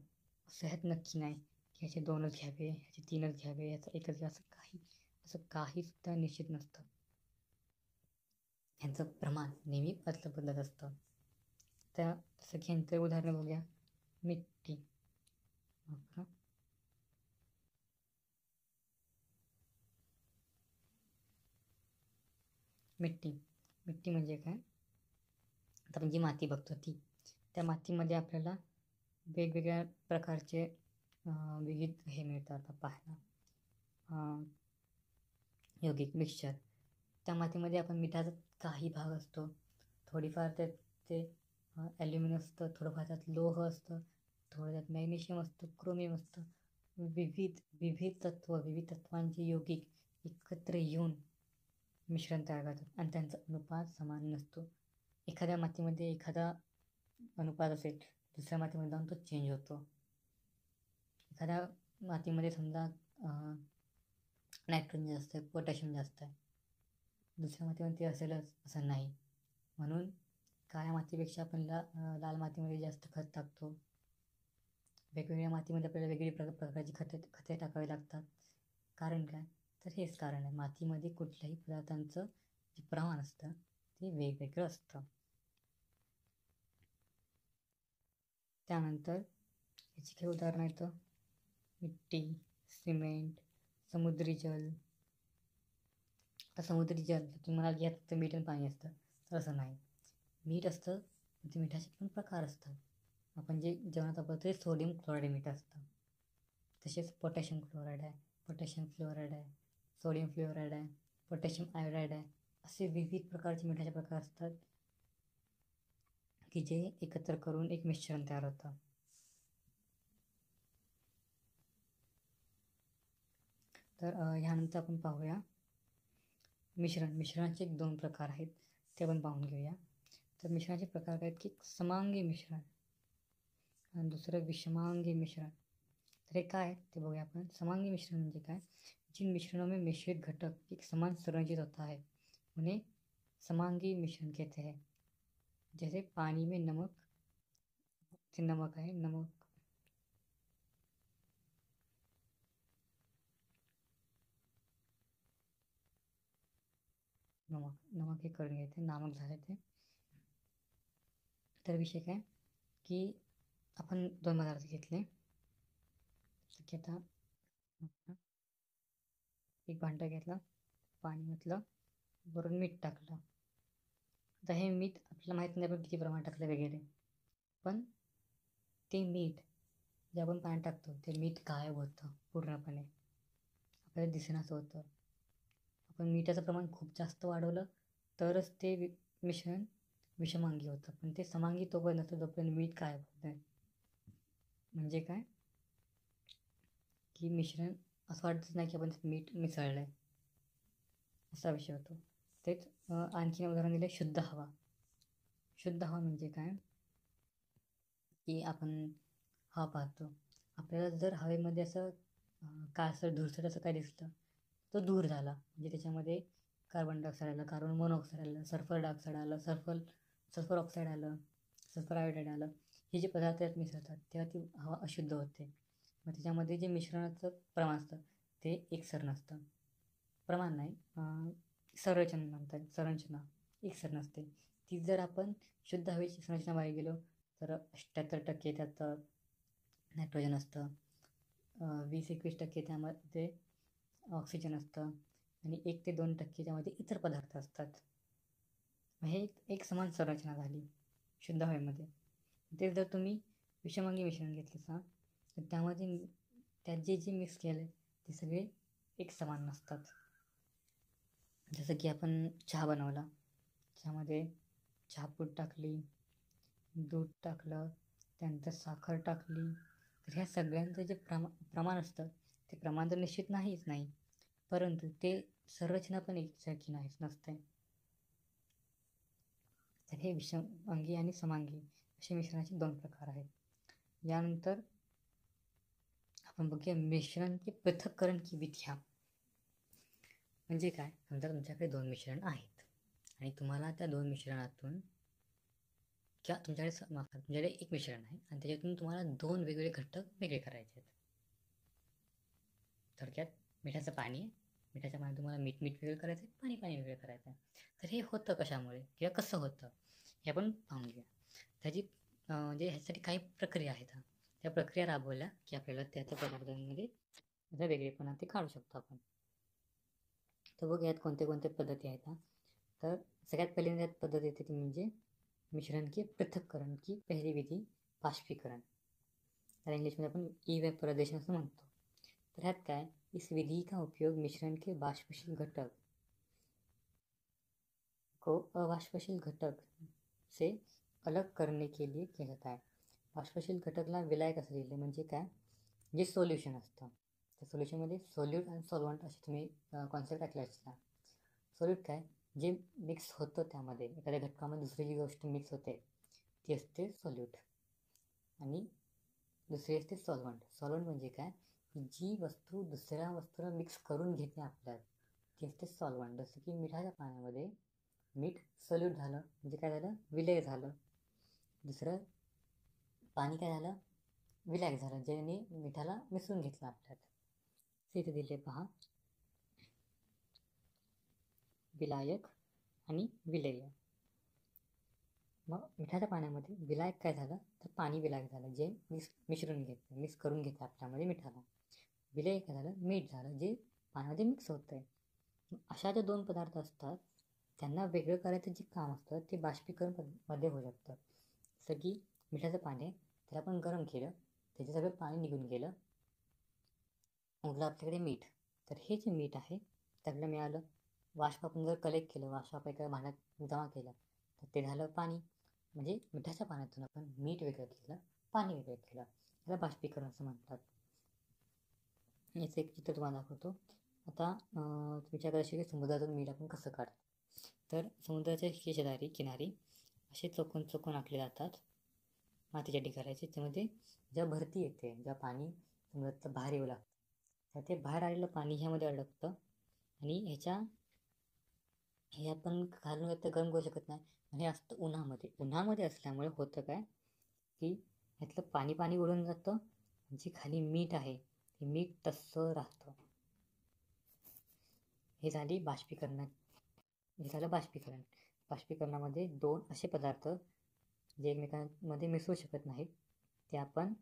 असं ह्यात नक्की नाही की ह्याचे 2च घ्यावे, ह्याचे 3च घ्यावे, ह्याचा 1च घ्यावे, असं काहीसुद्धा निश्चित नसतं. ह्यांचं प्रमाण नेहमी बदलत असतं. त्या जसं की ह्यांचं उदाहरण बघूया, मिट्टी. मिट्टी म्हणजे काय, आता आपण जी माती बघतो ती, त्या मातीमध्ये आपल्याला वेगवेगळ्या प्रकारचे विविध हे मिळतात पाहायला, यौगिक मिक्सचर. त्या मातीमध्ये आपण मिठाचा काही भाग असतो, थोडीफार त्यात ते ॲल्युमिनियम असतं, थोडंफार त्यात लोह असतं, थोडं त्यात मॅग्नेशियम असतं, क्रोमियम असतं. विविध तत्वांचे यौगिक एकत्र येऊन मिश्रण तयार करतात आणि त्यांचा अनुपात समान नसतो. एखाद्या मातीमध्ये एखादा अनुपात असेल, दुसऱ्या मातीमध्ये जाऊन तो चेंज होतो. एखाद्या मातीमध्ये समजा नायट्रोजन जास्त आहे, पोटॅशियम जास्त आहे, दुसऱ्या मातीमध्ये ते असेलच असं नाही. म्हणून काळ्या मातीपेक्षा आपण लाल मातीमध्ये जास्त खत टाकतो. वेगवेगळ्या मातीमध्ये आपल्याला वेगवेगळ्या प्रकारची खते टाकावी लागतात. कारण काय, तर हेच कारण आहे, मातीमध्ये कुठल्याही पदार्थांचं जे प्रमाण असतं ते वेगवेगळं असतं. त्यानंतर याची काही उदाहरणं आहेत, मिट्टी, सिमेंट, समुद्री जल. आता समुद्री जल तुम्हाला घ्या फक्त मीठ आणि पाणी असतं, तर असं नाही. मीठ असतं, ते मिठाचे पण प्रकार असतात. आपण जे जेवणात वापरतो ते सोडियम क्लोराईड मीठ असतं. तसेच पोटॅशियम क्लोराईड आहे, पोटॅशियम फ्लोराईड आहे, सोडियम फ्लोराईड आहे, पोटॅशियम आयोडाईड आहे, असे विविध प्रकारचे मिठाचे प्रकार असतात की जे एकत्र करून एक मिश्रण तयार होतं. तर ह्यानंतर आपण पाहूया मिश्रणाचे 2 प्रकार आहेत, ते आपण पाहून घेऊया. तर मिश्रणाचे प्रकार आहेत की समांगी मिश्रण आणि दुसरं विषमांगी मिश्रण. तर हे काय ते बघूया आपण. समांगी मिश्रण म्हणजे काय? जिन मिश्रणों में मिश्रित घटक एक समान संरचित होता है उन्हें समांगी मिश्रण कहते हैं. जैसे पानी में नमक है, नमक हे करून घ्यायचे, नामक झाले ते. तर विषय काय की आपण 2 पदार्थ घेतले. की आता एक भांडं घेतलं, पाणी घातलं, वरून मीठ टाकलं. आता हे मीठ आपल्याला माहीत नाही आपण किती प्रमाणात टाकलं वगैरे, पण ते मीठ जे आपण पाण्यात टाकतो ते मीठ गायब होतं पूर्णपणे, आपल्याला दिसेनासं होतं. आपण मिठाचं प्रमाण खूप जास्त वाढवलं तरच ते मिश्रण विषमांगी होतं, पण ते समांगी तोपर्यंत नसतं जोपर्यंत मीठ गायब होत नाही. म्हणजे काय की मिश्रण असं वाटतच नाही की आपण मीठ मिसळलं आहे, असा विषय होतो. तेच आणखीन उदाहरण दिले शुद्ध हवा. शुद्ध हवा म्हणजे काय की आपण हवा पाहतो, आपल्याला जर हवेमध्ये असं काळसर धूरसर असं काय दिसलं तो धूर झाला, म्हणजे त्याच्यामध्ये कार्बन डायऑक्साईड आलं, कार्बन मोनॉक्साईड आलं, सल्फर डायऑक्साईड आलं, सल्फर ऑक्साईड आलं, सल्फर आयोडाईड आलं. हे जे पदार्थ यात मिसळतात तेव्हा ती हवा अशुद्ध होते. मग त्याच्यामध्ये जे मिश्रणाचं प्रमाण असतं ते एकसर नसतं. प्रमाण नाही, संरचना म्हणतात, संरचना एकसर नसते. ती जर आपण शुद्ध हवेची संरचना बाहेर गेलो तर 78% त्यात नायट्रोजन असतं, 20-21% त्यामध्ये ऑक्सिजन असतं आणि 1 ते 2% त्यामध्ये इतर पदार्थ असतात. हे एक समान संरचना झाली शुद्ध हवेमध्ये. ते जर तुम्ही विषमांगी मिश्रण घेतलं ना तर त्यामध्ये त्यात जे मिक्स केलं ते सगळे एक समान नसतात. जसं की आपण चहा बनवला, चहामध्ये चहापूड टाकली, दूध टाकलं, त्यानंतर साखर टाकली, तर ह्या सगळ्यांचं जे प्रमाण असतं ते प्रमाण तर निश्चित नाही, परंतु ते संरचना पण एकसारखी नसते. तर हे विषमांगी आणि समांगी असे मिश्रणाचे 2 प्रकार आहेत. यानंतर आपण बघूया मिश्रणाचे पृथक्करण की विद्या. म्हणजे काय, समजा तुमच्याकडे 2 मिश्रण आहेत आणि तुम्हाला त्या 2 मिश्रणातून किंवा तुमच्याकडे एक मिश्रण आहे आणि त्याच्यातून तुम्हाला 2 वेगवेगळे घटक वेगळे करायचे आहेत. थोडक्यात मिठाचं पाणी आहे, मिठाच्या पाण्यात तुम्हाला मीठ वेगळं करायचं आहे, पाणी वेगळं करायचं आहे. तर हे होतं कशामुळे किंवा कसं होतं हे आपण पाहून घेऊया. त्याची म्हणजे ह्यासाठी काही प्रक्रिया आहेत. त्या प्रक्रिया राबवल्या की आपल्याला त्या पदार्थांमध्ये त्याचा वेगळेपणा ते काढू शकतो आपण. तर बघूयात कोणते पद्धती आहेत. तर सगळ्यात पहिल्यांदा पद्धत येते ती म्हणजे मिश्रण के पृथक्करण की पहली विधि बाष्पीकरण. त्याला इंग्लिशमध्ये आपण इव्हॅपोरायझेशन असं म्हणतो. तर ह्यात काय, इस विधि का उपयोग मिश्रण के वाष्पशील घटक को अवाष्पशील घटक से अलग करने के लिए किया जाता है. वाष्पशील घटकला विलायक असं लिहिलं, म्हणजे काय, जे सोल्युशन असतं त्या सोल्युशनमध्ये सोल्यूट आणि सॉल्वंट असे तुम्ही कॉन्सेप्ट ऐकला असला. सोल्यूट काय, जे मिक्स होतं त्यामध्ये एखाद्या घटकामध्ये दुसरी जी गोष्ट मिक्स होते ती असते सोल्यूट, आणि दुसरी असते सॉल्वंट. सॉल्वंट म्हणजे काय, जी वस्तू दुसऱ्या वस्तूला मिक्स करून घेते आपल्यात ती असते सॉल्वंट. जसं की मिठाच्या पाण्यामध्ये मीठ सोल्यूट झालं म्हणजे काय झालं, विलय झालं. दुसरं पाणी काय झालं, विलायक झालं, ज्याने मिठाला मिसळून घेतलं आपल्यात. इथे दिले पहा, विलायक आणि विलेय. मग मिठाच्या पाण्यामध्ये विलायक काय झालं तर पाणी विलायक झालं, जे मिक्स करून घेतलं आपल्यामध्ये मिठाला. विलेय काय झालं, मीठ झालं, जे पाण्यामध्ये मिक्स होतं आहे. अशा ज्या 2 पदार्थ असतात त्यांना वेगळं करायचं जे काम असतं ते बाष्पीकरण मध्ये होऊ शकतं. जसं की मिठाचं पाणी त्याला आपण गरम केलं, त्याचे सगळं पाणी निघून गेलं, उरलं आपल्याकडे मीठ. तर हे जे मीठ आहे ते आपल्याला मिळालं. वाष्प आपण जर कलेक्ट केलं, वाष्प आपण एका भांड्यात जमा केलं तर ते झालं पाणी. म्हणजे मिठाच्या पाण्यातून आपण मीठ वेगळं केलं, पाणी वेगळं केलं, याला बाष्पीकरण असं म्हणतात. याचं एक चित्र तुम्हाला दाखवतो. आता तुमच्याकडे असे समुद्रातून मीठ आपण कसं काढतो, तर समुद्राच्या किनारी असे चौकोन आखले जातात मातीच्या ढिगाऱ्याचे. त्यामध्ये जेव्हा भरती येते, जेव्हा पाणी रक्त बाहेर येऊ लागतं. तर ते बाहेर आलेलं पाणी ह्यामध्ये अडकतं आणि हे आपण घालून व्यक्त गरम करू शकत नाही. आणि हे असतं उन्हामध्ये असल्यामुळे होतं काय की ह्यातलं पाणी उडून जातं. जे खाली मीठ आहे ते मीठ तसं राहतं. हे झालं बाष्पीकरण. बाष्पीकरणामध्ये दोन असे पदार्थ जे एकमेकांमध्ये मिसळू शकत नाहीत ते आपण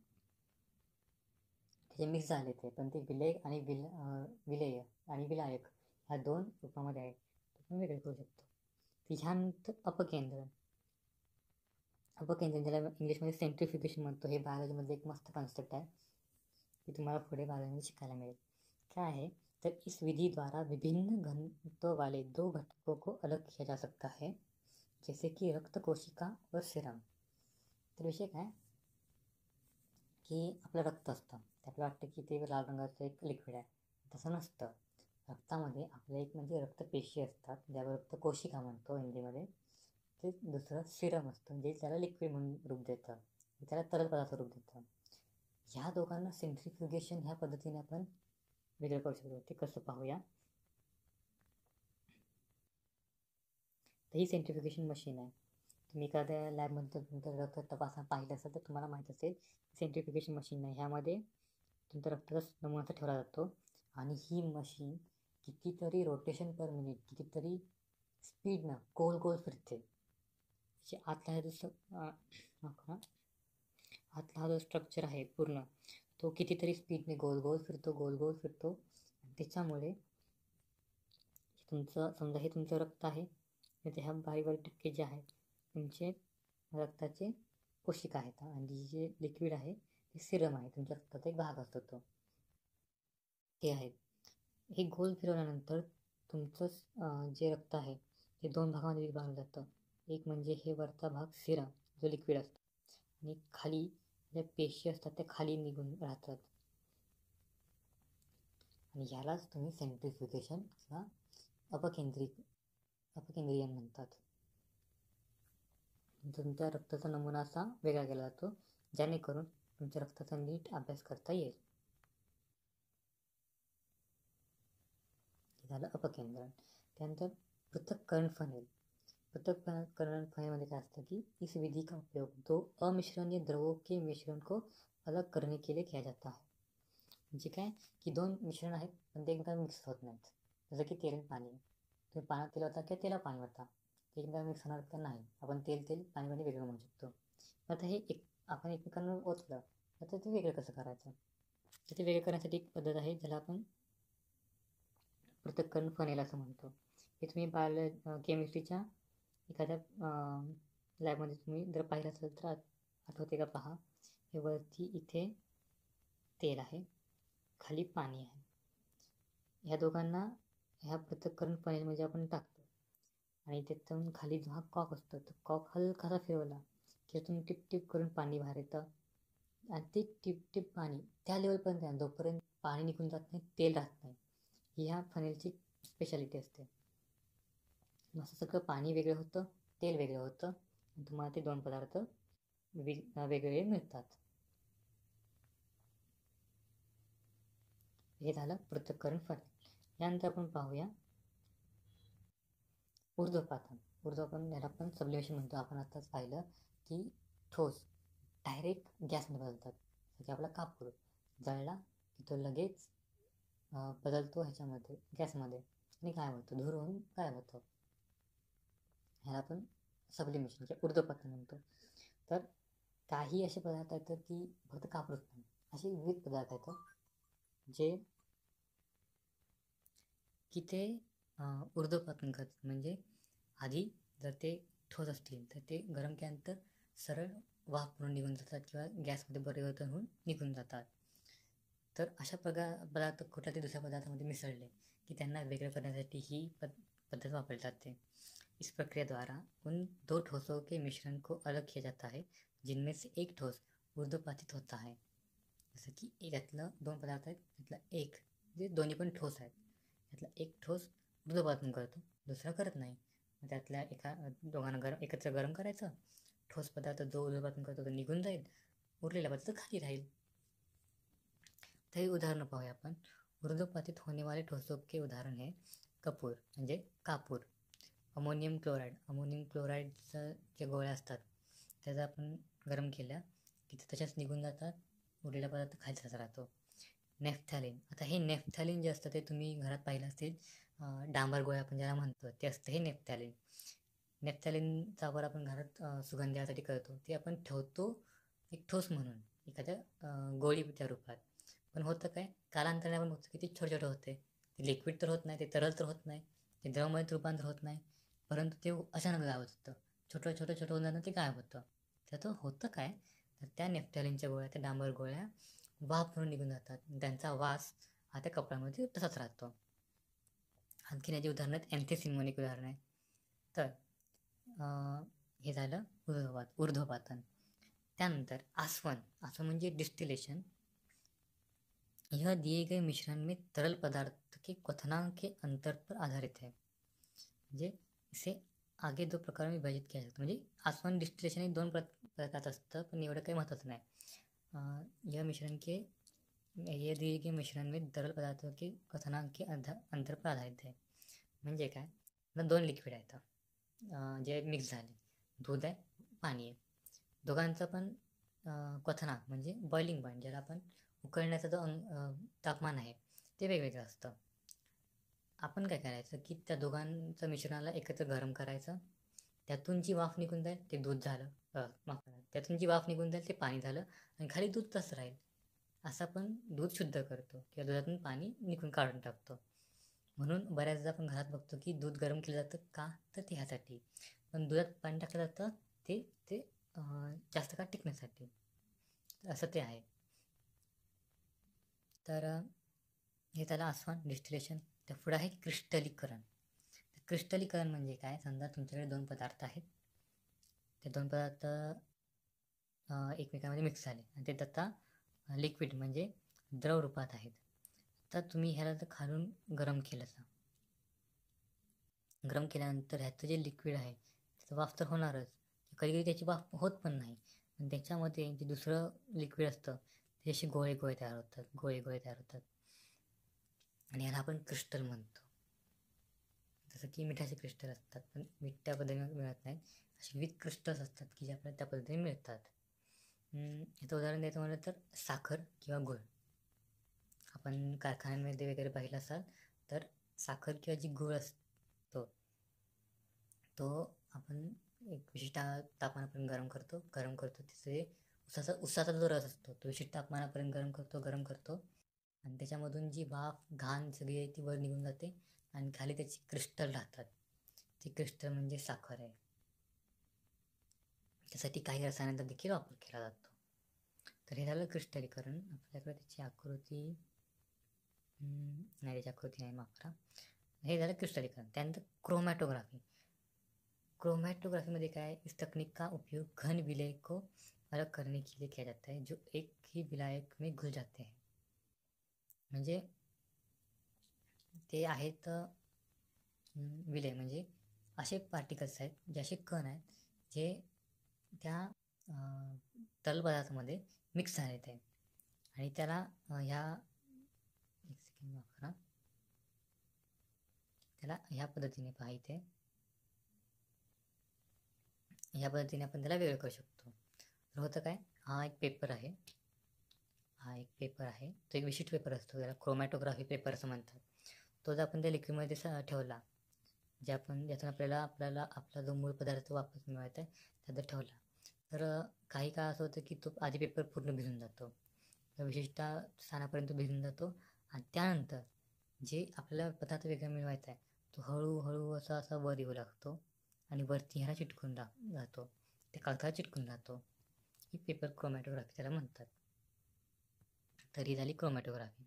त्याचे मिक्स झाले पण ते विलेय आणि विलायक ह्या दोन रूपामध्ये आहेत. आपण वेगळे करू शकतो. ह्यानंतर अपकेंद्रण ज्याला इंग्लिशमध्ये सेंट्रिफ्युगेशन म्हणतो. हे बायोलॉजीमध्ये एक मस्त कॉन्सेप्ट आहे की तुम्हाला पुढे बायोलॉजीमध्ये शिकायला मिळेल. क्या है तो इस विधि द्वारा विभिन्न घनत्व वाले दो घटकों को अलग किया जा सकता है, जैसे कि रक्त कोशिका और सीरम. तर विषय काय की आपलं रक्त असतं ते आपल्याला वाटतं की ते लाल रंगाचं एक लिक्विड आहे. तसं नसतं. रक्तामध्ये आपलं एक म्हणजे रक्तपेशी असतात ज्याला रक्त कोशिका म्हणतो हिंदीमध्ये. ते दुसरं सीरम असतं जे त्याला लिक्विड म्हणून रूप देतं, त्याला तरल पदार्थ रूप देतं. ह्या दोघांना सेंट्रिफ्युगेशन ह्या पद्धतीने आपण वेगळं करू शकतो. ते कसं पाहूया. तर ही सेंट्रिफ्युगेशन मशीन आहे. तुम्ही एखाद्या लॅबमध्ये तुमचं रक्त तपासणं पाहिलं असेल तर तुम्हाला माहीत असेल सेंट्रिफ्युगेशन मशीन आहे. ह्यामध्ये तुमचा रक्ताचा नमुना ठेवला जातो आणि ही मशीन कितीतरी रोटेशन पर मिनिट कितीतरी स्पीडनं गोल गोल फिरते. आतला हा जो स्ट्रक्चर आहे पूर्ण तो कितीतरी स्पीडने गोल गोल फिरतो. त्याच्यामुळे समजा हे तुमचं रक्त आहे ते ह्या बारीक ठिपके जे आहेत तुमचे रक्ताचे कोशिका आहेत आणि जे लिक्विड आहे ते सिरम आहे. तुमच्या रक्ताचा एक भाग असतो तो ते आहेत. हे गोल फिरवल्यानंतर तुमचं जे रक्त आहे ते दोन भागामध्ये विभागलं जातं. एक म्हणजे हे वरचा भाग सिरम जो लिक्विड असतो आणि खाली ज्या पेशी असतात त्या खाली निघून राहतात आणि ह्यालाच तुम्ही सेंट्रिफ्युगेशन किंवा अपकेंद्रीयन म्हणतात. तुमच्या रक्ताचा नमुना असा वेगळा केला जातो जेणेकरून तुमच्या रक्ताचा नीट अभ्यास करता येईल. झालं अपकेंद्रण. त्यानंतर पृथक्करण फनेल. पृथक्करण फनेलमध्ये काय असतं की इस विधि का उपयोग दो अमिश्रणीय द्रवों के मिश्रण को अलग करने के लिए किया जाता है. म्हणजे काय की दोन मिश्रण आहेत पण ते एकदा मिक्स होत नाहीत. जसं की तेल आणि पाणी. तुम्ही पाण्यात तेल होता किंवा तेला पाणी होता ते एकदा मिक्स होणार तर नाही. आपण तेल पाणी वेगळं म्हणू शकतो. आता हे आपण एकमेकांना ओतलं तर ते वेगळं कसं करायचं. तर ते वेगळं करण्यासाठी एक पद्धत आहे ज्याला आपण पृथक्करण फनेल असं म्हणतो. हे तुम्ही केमिस्ट्रीच्या एखाद्या लॅबमध्ये तुम्ही जर पाहिलं असेल तर आठवते का पहा. हे वरती इथे तेल आहे, खाली पाणी आहे. ह्या दोघांना ह्या पृथक्करण फनेलमध्ये आपण टाकतो आणि त्यातून खाली जो हा कॉक असतो तो कॉक हलकासा फिरवला की त्यातून टिप टिप करून पाणी बाहेर येतं आणि ते टिप टिप पाणी त्या लेवलपर्यंत आहे जोपर्यंत पाणी निघून जात नाही तेल राहत नाही. ही ह्या फनेलची स्पेशालिटी असते. असं सगळं पाणी वेगळं होतं, तेल वेगळं होतं आणि तुम्हाला ते दोन पदार्थ वेगवेगळे मिळतात. हे झालं पृथक्करण फनेल. यानंतर आपण पाहूया ऊर्ध्वपातन याला आपण सबलिमेशन म्हणतो. आपण आताच पाहिलं की ठोस डायरेक्ट गॅसमध्ये बदलतात. म्हणजे आपला कापूर जळला की तो लगेच बदलतो ह्याच्यामध्ये गॅसमध्ये आणि काय होतं धूर होऊन काय होतं. ह्याला आपण सबलिमेशन किंवा ऊर्ध्वपातन म्हणतो. तर काही असे पदार्थ आहेत की फक्त कापूरच नाही, असे विविध पदार्थ आहेत जे की ते ऊर्ध्वपातन करतात. म्हणजे आधी जर ते ठोस असतील तर ते गरम केल्यानंतर सरळ वाफ म्हणून निघून जातात किंवा गॅसमध्ये परिवर्तन होऊन निघून जातात. तर अशा पदार्थ कुठल्यातरी दुसऱ्या पदार्थामध्ये मिसळले की त्यांना वेगळं करण्यासाठी ही पद्धत वापरली जाते. इस प्रक्रिया द्वारा उन दो ठोसों के मिश्रण को अलग किया जाता है जिनमें से एक ठोस ऊर्ध्वपातित होता है. जसं की यातलं दोन पदार्थ आहेत त्यातला एक जे दोन्ही पण ठोस आहेत त्यातला एक ठोस ऊर्ध्वपातन करतो, दुसरा करत नाही. मग त्यातल्या दोघांना एकत्र गरम करायचं. ठोस पदार्थ जो ऊर्ध्वपातन करतो तो निघून जाईल, उरलेला पदार्थ खाली राहील. आता हे उदाहरण पाहूया आपण. ऊर्ध्वपातीत होने वाले ठोसों के उदाहरण है कपूर म्हणजे कापूर. अमोनियम क्लोराईडचं जे गोळ्या असतात त्याचा आपण गरम केल्या की ते तशाच निघून जातात, उरलेला पदार्थ खायचाच राहतो. नेफ्थॅलिन, आता हे नेफ्थॅलिन जे असतं ते तुम्ही घरात पाहिलं असेल, डांबर गोळ्या आपण ज्याला म्हणतो ते असतं हे नेफ्थॅलिन. नेफ्थॅलिनचा वापर आपण घरात सुगंध यासाठी करतो. ते आपण ठेवतो एक ठोस म्हणून एखाद्या गोळीच्या रूपात. पण होतं काय, कालांतराने आपण बघतो किती छोटे छोटे होते. ते लिक्विड तर होत नाही, ते तरल तर होत नाही, ते द्रवमध्ये रूपांतर होत नाही, परंतु ते अचानक गायब होतं. छोटं छोटं छोटं होऊन ते गायब होतं. त्याचं होतं काय, तर त्या नेफ्थॅलिनच्या गोळ्या, त्या डांबर गोळ्या वाफ म्हणून निघून जातात. त्यांचा वास हा त्या कपड्यामध्ये तसाच राहतो. आणखीन याची उदाहरण आहेत, एम्फिसिमोन एक उदाहरण आहे. तर हे झालं ऊर्ध्वपातन. त्यानंतर आसवन म्हणजे डिस्टिलेशन. यह दिए गए मिश्रण में तरल पदार्थ के क्वथनांक के अंतर पर आधारित है. म्हणजे इसे आगे 2 प्रकार में विभाजित किया जातं. म्हणजे आसवन डिस्टिलेशन हे 2 प्रकारचं असतं, पण एवढं काही महत्त्वाचं नाही. ये दिए गए मिश्रण में तरल पदार्थों के क्वथनांक के अंतर पर आधारित है. म्हणजे काय, 2 लिक्विड आहेत जे मिक्स झाले, दूध आहे, पाणी आहे. दोघांचं पण क्वथनांक म्हणजे बॉइलिंग पॉईंट, ज्याला आपण उकळण्याचं जो तापमान आहे ते वेगवेगळं असतं. आपण काय करायचं की त्या दोघांचं मिश्रणाला एकत्र गरम करायचं. त्यातून जी वाफ निघून जाईल ते दूध झालं, त्यातून जी वाफ निघून जाईल ते पाणी झालं, आणि खाली दूध तसं राहील. असं आपण दूध शुद्ध करतो किंवा दुधातून पाणी निघून काढून टाकतो. म्हणून बऱ्याचदा आपण घरात बघतो की दूध गरम केलं जातं का, तर ते ह्यासाठी. पण दुधात पाणी टाकलं जातं ते ते जास्त काळ टिकण्यासाठी. असं ते आहे. तर हे त्याला आसवन डिस्टिलेशन. त्या पुढे आहे क्रिस्टलीकरण. क्रिस्टलीकरण म्हणजे काय, समजा तुमच्याकडे 2 पदार्थ आहेत, ते 2 पदार्थ एकमेकांमध्ये मिक्स झाले आणि ते आता लिक्विड म्हणजे द्रव रूपात आहेत. तर तुम्ही ह्याला जर खालून गरम केल्यानंतर ह्याचं जे लिक्विड आहे त्याचं वाफ तर होणारच, कधी कधी त्याची वाफ होत पण नाही, पण त्याच्यामध्ये जे दुसरं लिक्विड असतं ते असे गोळे तयार होतात, आणि याला आपण क्रिस्टल म्हणतो. जसं की मिठाचे क्रिस्टल असतात, पण मीठ त्या पद्धतीने मिळत नाही, असे विविध क्रिस्टल्स असतात की जे आपल्याला त्या पद्धतीने मिळतात. याचं उदाहरण द्यायचं म्हटलं तर साखर किंवा गूळ. आपण कारखान्यांमध्ये वगैरे पाहिलं असाल तर साखर किंवा जी गूळ असतो तो आपण एक विशिष्ट तापमानापर्यंत गरम करतो. तिथे उसाचा जो रस असतो तो विशिष्ट तापमानापर्यंत गरम करतो, आणि त्याच्यामधून जी वाफ घाण सगळी आहे ती वर निघून जाते, आणि खाली त्याची क्रिस्टल राहतात. ती क्रिस्टल म्हणजे साखर आहे. त्यासाठी काही रसायनांचा देखील वापर केला जातो. तर हे झालं क्रिस्टलीकरण. आपल्याकडे त्याची आकृती नाही, त्याची आकृती नाही, माफ करा. हे झालं क्रिस्टलीकरण. त्यानंतर क्रोमैटोग्राफी में क्या है, इस तकनीक का उपयोग घन विलय को अलग करने के लिए किया जाता है जो एक ही विलायक में घुल जाते हैं. म्हणजे ते आहेत विलय म्हणजे असे पार्टिकल्स आहेत, जे असे कण आहेत जे त्या तरल पदार्थामध्ये मिक्स झालेत आहे, आणि त्याला ह्या पद्धतीने पाहिजे, ह्या पद्धतीने आपण त्याला वेगळं करू शकतो. तर होतं काय, हा एक पेपर आहे, तो एक विशिष्ट पेपर असतो, त्याला क्रोमॅटोग्राफी पेपर असं म्हणतात. तो जर आपण त्या लिक्विडमध्ये ठेवला, ज्यातून आपल्याला आपला जो मूळ पदार्थ वापस मिळवायचा आहे त्यात ठेवला, तर काही काळ असं होतं की तो आधी पेपर पूर्ण भिजून जातो, विशिष्ट स्थानापर्यंत भिजून जातो, आणि त्यानंतर जे आपल्याला पदार्थ वेगळा मिळवायचा आहे तो हळूहळू असा वर येऊ लागतो, आणि वरती ह्याला चिटकून जातो, ते कागदाला चिटकून जातो. ही पेपर क्रोमॅटोग्राफी त्याला म्हणतात. तर ही झाली क्रोमॅटोग्राफी.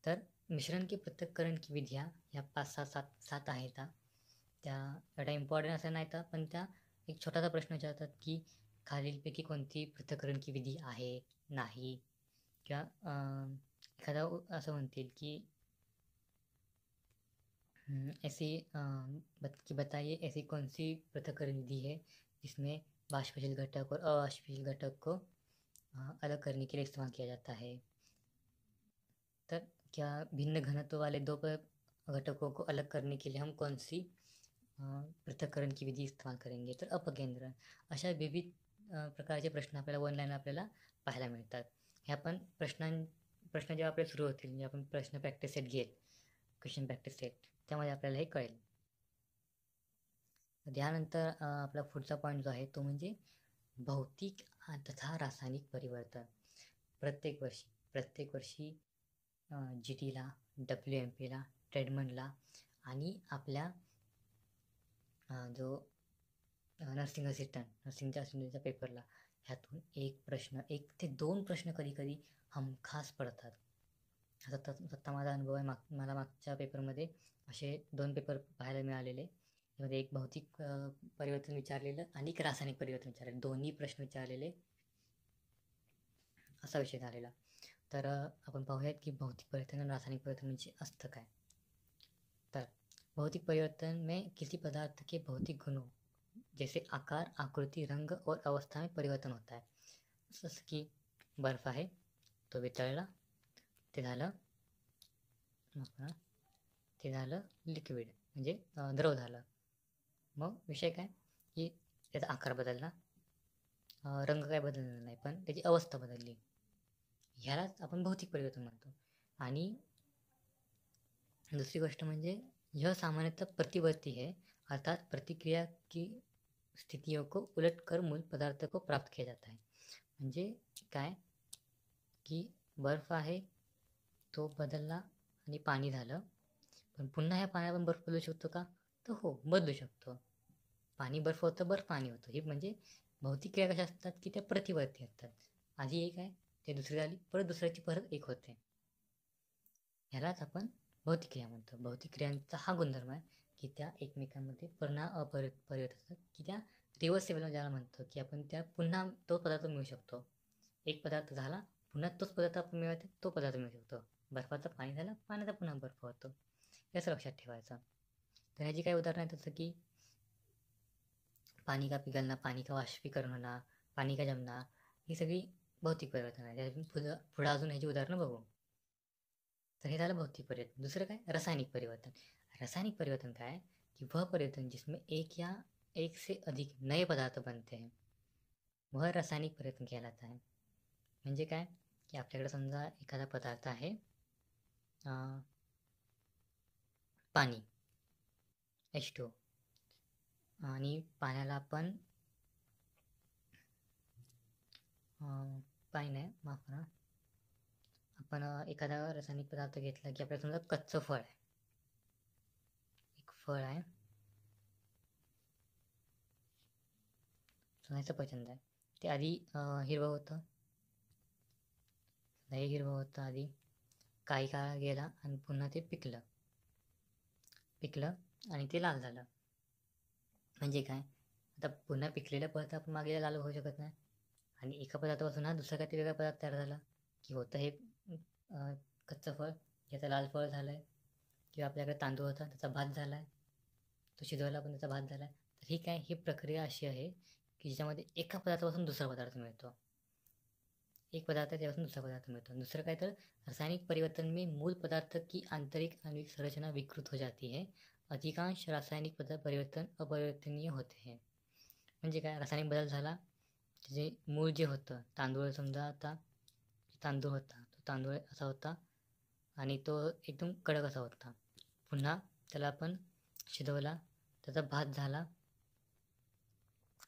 तर मिश्रण की पृथक्करण की विधिया ह्या 5-6-7 आहेत. त्या एवढ्या इम्पॉर्टंट असं नाही तर, पण त्या एक छोटासा प्रश्न विचारतात की खालीलपैकी कोणती पृथक्करण की विधी आहे, नाही, किंवा एखादा असं म्हणतील की बताइए ऐसी कौन सी पृथक्करण विधि है जिसमें बाष्पशील घटक और अबाष्पशील घटक को अलग करने के लिए इस्तेमाल किया जाता है. तर क्या भिन्न घनत्व वाले दो घटकों को अलग करने के लिए हम कौन सी पृथक्करण की विधी इस्तेमाल करेंगे? तर अपकेंद्रण. अशा विविध प्रकारचे प्रश्न आपल्याला ऑनलाईन आपल्याला पाहायला मिळतात. हे आपण प्रश्न जेव्हा आपले सुरू होतील, म्हणजे आपण प्रश्न प्रॅक्टिस सेट घेईल, क्वेश्चन प्रॅक्टिस सेट, त्यामध्ये आपल्याला हे कळेल. त्यानंतर आपला पुढचा पॉईंट जो आहे तो म्हणजे भौतिक तथा रासायनिक परिवर्तन. प्रत्येक वर्षी GTला, WMPला, ट्रेडमनला आणि आपल्या जो नर्सिंगच्या असिस्टंटच्या पेपरला ह्यातून एक ते दोन प्रश्न कधी हमखास पडतात. स्वतः माझा अनुभव आहे. मला मागच्या पेपरमध्ये असे 2 पेपर पाहायला मिळालेले. त्यामध्ये एक भौतिक परिवर्तन विचारलेलं आणि एक रासायनिक परिवर्तन विचारलेलं, दोन्ही प्रश्न विचारलेले असा विषय झालेला. तर आपण पाहूयात की भौतिक परिवर्तन आणि रासायनिक परिवर्तन म्हणजे असतं काय. तर भौतिक परिवर्तन में किसी पदार्थ के भौतिक गुणों जैसे आकार, आकृति, रंग और अवस्था में परिवर्तन होता है. जसं की बर्फ आहे, तो वितळला, ते झालं लिक्विड, म्हणजे द्रव झालं. मग विषय काय की त्याचा आकार बदलला, रंग काय बदलला नाही, पण त्याची अवस्था बदलली. ह्यालाच आपण भौतिक परिवर्तन म्हणतो. आणि दूसरी गोष्ट म्हणजे यह सामान्यतः प्रतिवर्ती है, अर्थात प्रतिक्रिया की स्थितियों को उलट कर मूल पदार्थ को प्राप्त किया जाता है. म्हणजे काय की बर्फ आहे, तो बदलला आणि पाणी झालं, पण पुन्हा ह्या पाण्याला आपण बर्फ बदलू शकतो का? तर हो, बदलू शकतो. पाणी बर्फ होतं, बर्फ पाणी होतं. हे म्हणजे भौतिक क्रिया कशा असतात की त्या प्रतिवर्ती असतात. आधी एक आहे, ते दुसरी झाली, परत दुसऱ्याची परत एक होते. ह्यालाच आपण भौतिक क्रिया म्हणतो. भौतिक क्रियांचा हा गुणधर्म आहे की त्या एकमेकांमध्ये परिवर्तित असतात, की त्या रिव्हर्सिबल ज्याला म्हणतो, की आपण त्या पुन्हा तो पदार्थ मिळू शकतो. एक पदार्थ झाला, पुन्हा तोच पदार्थ आपण मिळवते, तो पदार्थ मिळू शकतो. बर्फाचा पाणी झाला, पाण्याचा पुन्हा बर्फ होतो. याचं लक्षात ठेवायचं. तर ह्याची काही उदाहरणं आहेत, जसं की पाणी का पिघलना, पाणी का वाष्पीकरण होणं, पाणी का जमना, ही सगळी भौतिक परिवर्तन आहे. पुढं अजून ह्याची उदाहरणं बघू. तर हे झालं भौतिक परिवर्तन. दुसरं काय? रासायनिक परिवर्तन. रासायनिक परिवर्तन काय कि वह परिवर्तन जिसमें एक या एक से अधिक नए पदार्थ बनते हैं, वह रासायनिक परिवर्तन कहलाता है. म्हणजे काय की आपल्याकडे समजा एखादा पदार्थ आहे, पाणी H2O, आणि पाण्याला आपण पाणी नाही, माफ करा, आपण एखादा रासायनिक पदार्थ घेतला की आपल्याला समजा कच्चं फळ आहे, एक फळ आहे, सोन्याचं पचंद आहे, ते आधी हिरवं होतं, आधी काही काळ गेला आणि पुन्हा ते पिकलं आणि ते लाल झालं. म्हणजे काय, आता पुन्हा पिकलेलं पदार्थ आपण मागे लाल होऊ शकत नाही, आणि एका पदार्थापासून हा दुसरा काहीतरी वेगळा पदार्थ तयार झाला की होतं हे कच्चं फळ, ज्याचं लाल फळ झालं आहे, किंवा आपल्याकडे तांदूळ होता, त्याचा भात झाला आहे, तो शिजवायला पण त्याचा भात झाला आहे. तर ही काय, ही प्रक्रिया अशी आहे की ज्याच्यामध्ये एका पदार्थापासून दुसरा पदार्थ मिळतो, एक पदार्थ त्यापासून दुसरा पदार्थ मिळतो. दुसरं काय, तर रासायनिक परिवर्तन में मूल पदार्थ की आंतरिक आणविक संरचना विकृत हो जाती है. अधिकांश रासायनिक परिवर्तन अपरिवर्तनीय होते हैं. म्हणजे काय, रासायनिक बदल झाला, त्याचे मूळ जे होतं, तांदूळ समजा, आता तांदूळ होता, तो तांदूळ असा होता आणि तो एकदम कडक असा होता, पुन्हा त्याला आपण शिजवला, त्याचा भात झाला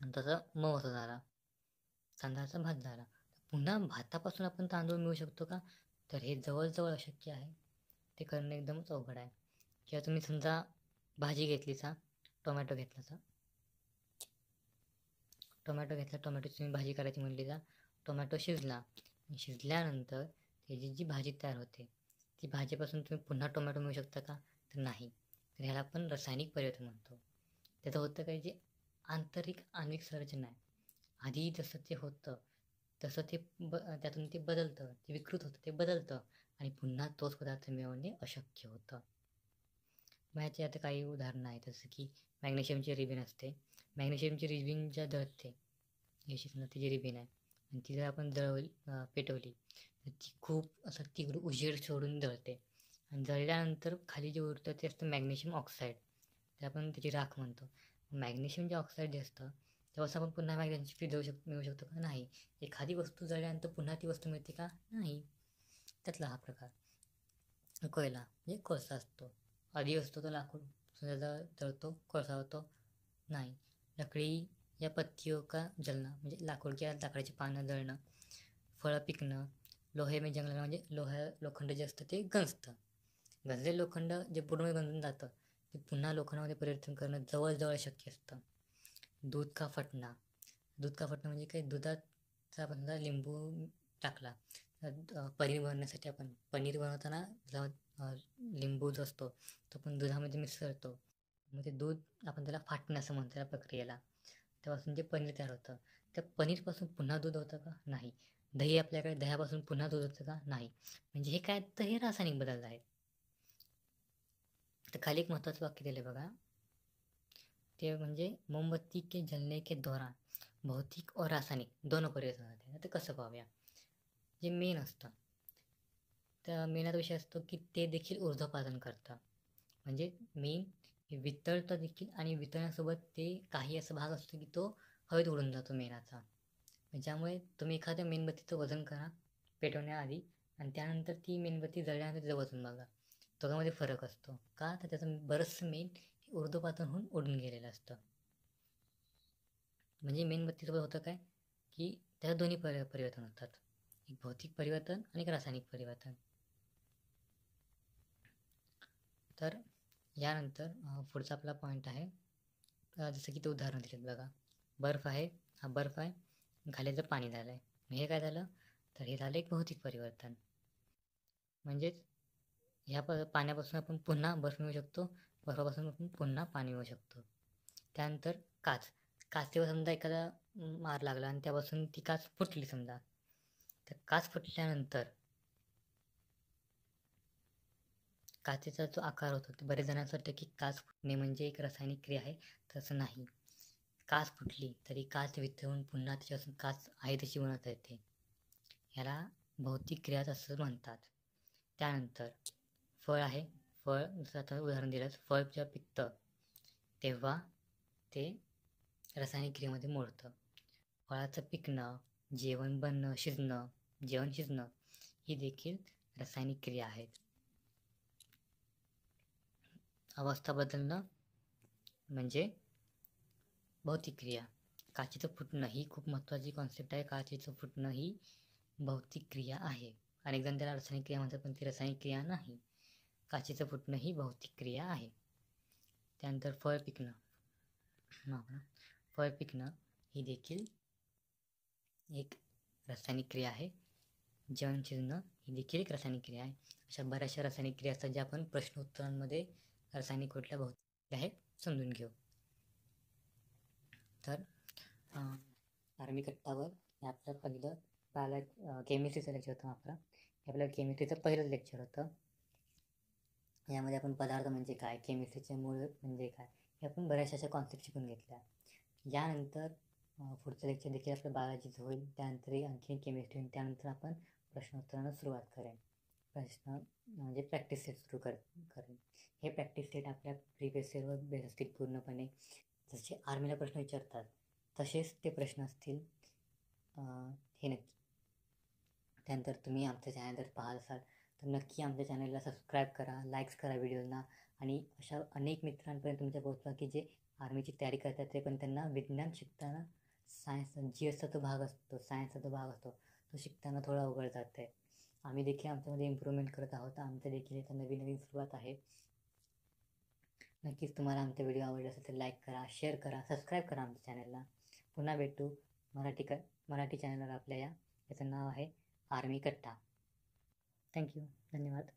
आणि त्याचा मऊ असा झाला, तांदळाचा भात झाला. पुन्हा भातापासून आपण तांदूळ मिळू शकतो का? तर हे जवळजवळ अशक्य आहे, ते करणं एकदमच अवघड आहे. किंवा तुम्ही समजा भाजी घेतलीचा, टोमॅटो घेतला, टोमॅटोची तुम्ही भाजी करायची म्हणली जा, टोमॅटो शिजल्यानंतर त्याची जी भाजी तयार होते, ती भाजीपासून तुम्ही पुन्हा टोमॅटो मिळू शकता का? तर नाही. तर ह्याला आपण रासायनिक परिवर्तन म्हणतो. त्याचं होतं काय, जे आंतरिक आणविक संरचना आहे, आधी जसं ते होतं तसं ते त्यातून ते बदलतं, ते विकृत होतं, ते बदलतं आणि पुन्हा तोच पदार्थ मिळवणे अशक्य होतं. मग ह्याची आता काही उदाहरणं आहेत, जसं की मॅग्नेशियमची रिबीन असते. मॅग्नेशियमची रिबीन ज्या जळते, याची समजा ती जी रिबीन आहे, आणि ती जर आपण पेटवली, तर ती खूप असं तीव्र उजेड सोडून जळते आणि जळल्यानंतर खाली जे उरतं ते असतं मॅग्नेशियम ऑक्साईड, ते आपण त्याची राख म्हणतो. मॅग्नेशियम जे ऑक्साईड जे असतं तेव्हा आपण पुन्हा मॅग्नेशियम मिळू शकतो का? नाही. एखादी वस्तू जळल्यानंतर पुन्हा ती वस्तू मिळते का? नाही. त्यातला हा प्रकार. कोयला म्हणजे कोळसा असतो, आधी असतो तो लाकूड जळतो, कोळसा होतो नाही. लकडी या पत्तियों का जलना म्हणजे लाकूड किंवा लाकडाची पानं जळणं, फळं पिकणं, लोहे में जंगल म्हणजे लोखंड जे असतं ते गंजतं. गंजलेलं लोखंड जे पूर्ण गंजून जातं ते पुन्हा लोखंडामध्ये परिवर्तन करणं जवळजवळ शक्य असतं. दूध का फटणं, दूध का फटणं म्हणजे काही दुधाचा आपण लिंबू टाकला पनीर बनवण्यासाठी, आपण पनीर बनवताना लिंबू जो असतो तो पण दुधामध्ये मिसळतो, मग ते दूध आपण त्याला फाटणं असं म्हणतो त्या प्रक्रियेला. त्यापासून जे पनीर तयार होतं, त्या पनीरपासून पुन्हा दूध होतं का? नाही. दही आपल्याकडे, दह्यापासून पुन्हा दूध होतं का? नाही. म्हणजे हे काय, तर हे रासायनिक बदल आहेत. तर खाली एक महत्त्वाचं वाक्य दिलं बघा, ते म्हणजे मोमबत्ती के जलने के दौरान भौतिक और रासायनिक दोनों परिवर्तन होते. आता कसं पाहूया. जे मेन असतं त्या मेनाचा विषय असतो की ते देखील ऊर्ध्वपातन करतं. म्हणजे मेन हे वितळतं देखील आणि वितळण्यासोबत ते काही असा भाग असतो की तो हवेत उडून जातो मेणाचा. ज्यामुळे तुम्ही एखाद्या मेणबत्तीचं वजन करा पेटवण्याआधी आणि त्यानंतर ती मेणबत्ती जळल्यानंतर तिचं वजन बघा, दोघांमध्ये फरक असतो. का? तर त्याचं बरंचसं मेण हे ऊर्ध्वपातन होऊन उडून गेलेलं असतं. म्हणजे मेणबत्तीसोबत होतं काय की त्यात दोन्ही परिवर्तन होतात, एक भौतिक परिवर्तन आणि एक रासायनिक परिवर्तन. तर यानंतर पुढचा आपला पॉईंट आहे, जसं की ते उदाहरण दिलेत बघा, बर्फ आहे, हा बर्फ आहे, खाली पाणी झालं आहे, हे काय झालं, तर हे झालं एक भौतिक परिवर्तन. म्हणजेच ह्या पाण्यापासून आपण पुन्हा बर्फ मिळू शकतो, बर्फापासून आपण पुन्हा पाणी मिळू शकतो. त्यानंतर काच, काचेवर समजा एखादा मार लागला आणि त्यापासून ती काच फुटली समजा, तर काच फुटल्यानंतर काचेचा जो आकार होतो ते बरेच जणांचं वाटतं की काच फुटणे म्हणजे एक रासायनिक क्रिया आहे. तसं नाही. काच फुटली तरी काच वितळून पुन्हा त्याच्यापासून काच आहे तशी बनवता येते. ह्याला भौतिक क्रिया असं म्हणतात. त्यानंतर फळ आहे, फळ जसं आता उदाहरण दिलं, फळ जेव्हा पिकतं तेव्हा ते रासायनिक क्रियेमध्ये मोडतं. फळाचं पिकणं, जेवण बनणं, जेवण शिजणं ही देखील रासायनिक क्रिया आहेत. अवस्था बदलणं म्हणजे भौतिक क्रिया. काचेचं फुटणं ही खूप महत्त्वाची कॉन्सेप्ट आहे. काचेचं फुटणं ही भौतिक क्रिया आहे. अनेक जण त्याला रासायनिक क्रिया म्हणतात, पण ती रासायनिक क्रिया नाही. काचेचं फुटणं ही भौतिक क्रिया आहे. त्यानंतर फळ पिकणं ही देखील एक रासायनिक क्रिया आहे. जेवण शिजणं ही देखील एक रासायनिक क्रिया आहे. अशा बऱ्याचशा रासायनिक क्रिया असतात ज्या आपण प्रश्न उत्तरांमध्ये रासायनिक कुठल्या भौतिक आहे समजून घेऊ. तर आर्मी कट्टावर हे आपलं पहिलं केमिस्ट्रीचं लेक्चर होतं. आपलं केमिस्ट्रीचं पहिलं लेक्चर होतं. यामध्ये आपण पदार्थ म्हणजे काय, केमिस्ट्रीचे मूळ म्हणजे काय, हे आपण बऱ्याचशा अशा कॉन्सेप्ट शिकून घेतल्या. यानंतर पुढचं लेक्चर देखील आपलं बायोलॉजीचं होईल. त्यानंतर आणखी केमिस्ट्री, त्यानंतर आपण प्रश्नोत्तरांना सुरुवात करेन. प्रश्न म्हणजे प्रॅक्टिस सेट सुरू करेन. हे प्रॅक्टिस सेट आपल्या प्रिवियस इयरवर बेस असतील पूर्णपणे. जसे आर्मीला प्रश्न विचारतात तसेच ते प्रश्न असतील, हे नक्की. त्यानंतर तुम्ही आमचं चॅनल जर पाहत असाल तर नक्की आमच्या चॅनलला सबस्क्राईब करा, लाईक्स करा व्हिडिओजना आणि अशा अनेक मित्रांपर्यंत तुमच्या पोहोचवा की जे आर्मीची तयारी करतात ते पण त्यांना विज्ञान शिकताना सायन्सचा जो भाग असतो तो शिकताना थोडा अवघड जात आहे. आम्ही देखील आमच्यामध्ये इम्प्रूव्हमेंट करत आहोत. आमचं देखील इथं नवीन सुरुवात आहे. नक्कीच तुम्हाला आमचा व्हिडिओ आवडला असेल तर लाईक करा, शेअर करा, सबस्क्राईब करा आमच्या चॅनलला. पुन्हा भेटू मराठी चॅनलवर आपल्या याचं नाव आहे आर्मी कट्टा. थँक्यू. धन्यवाद.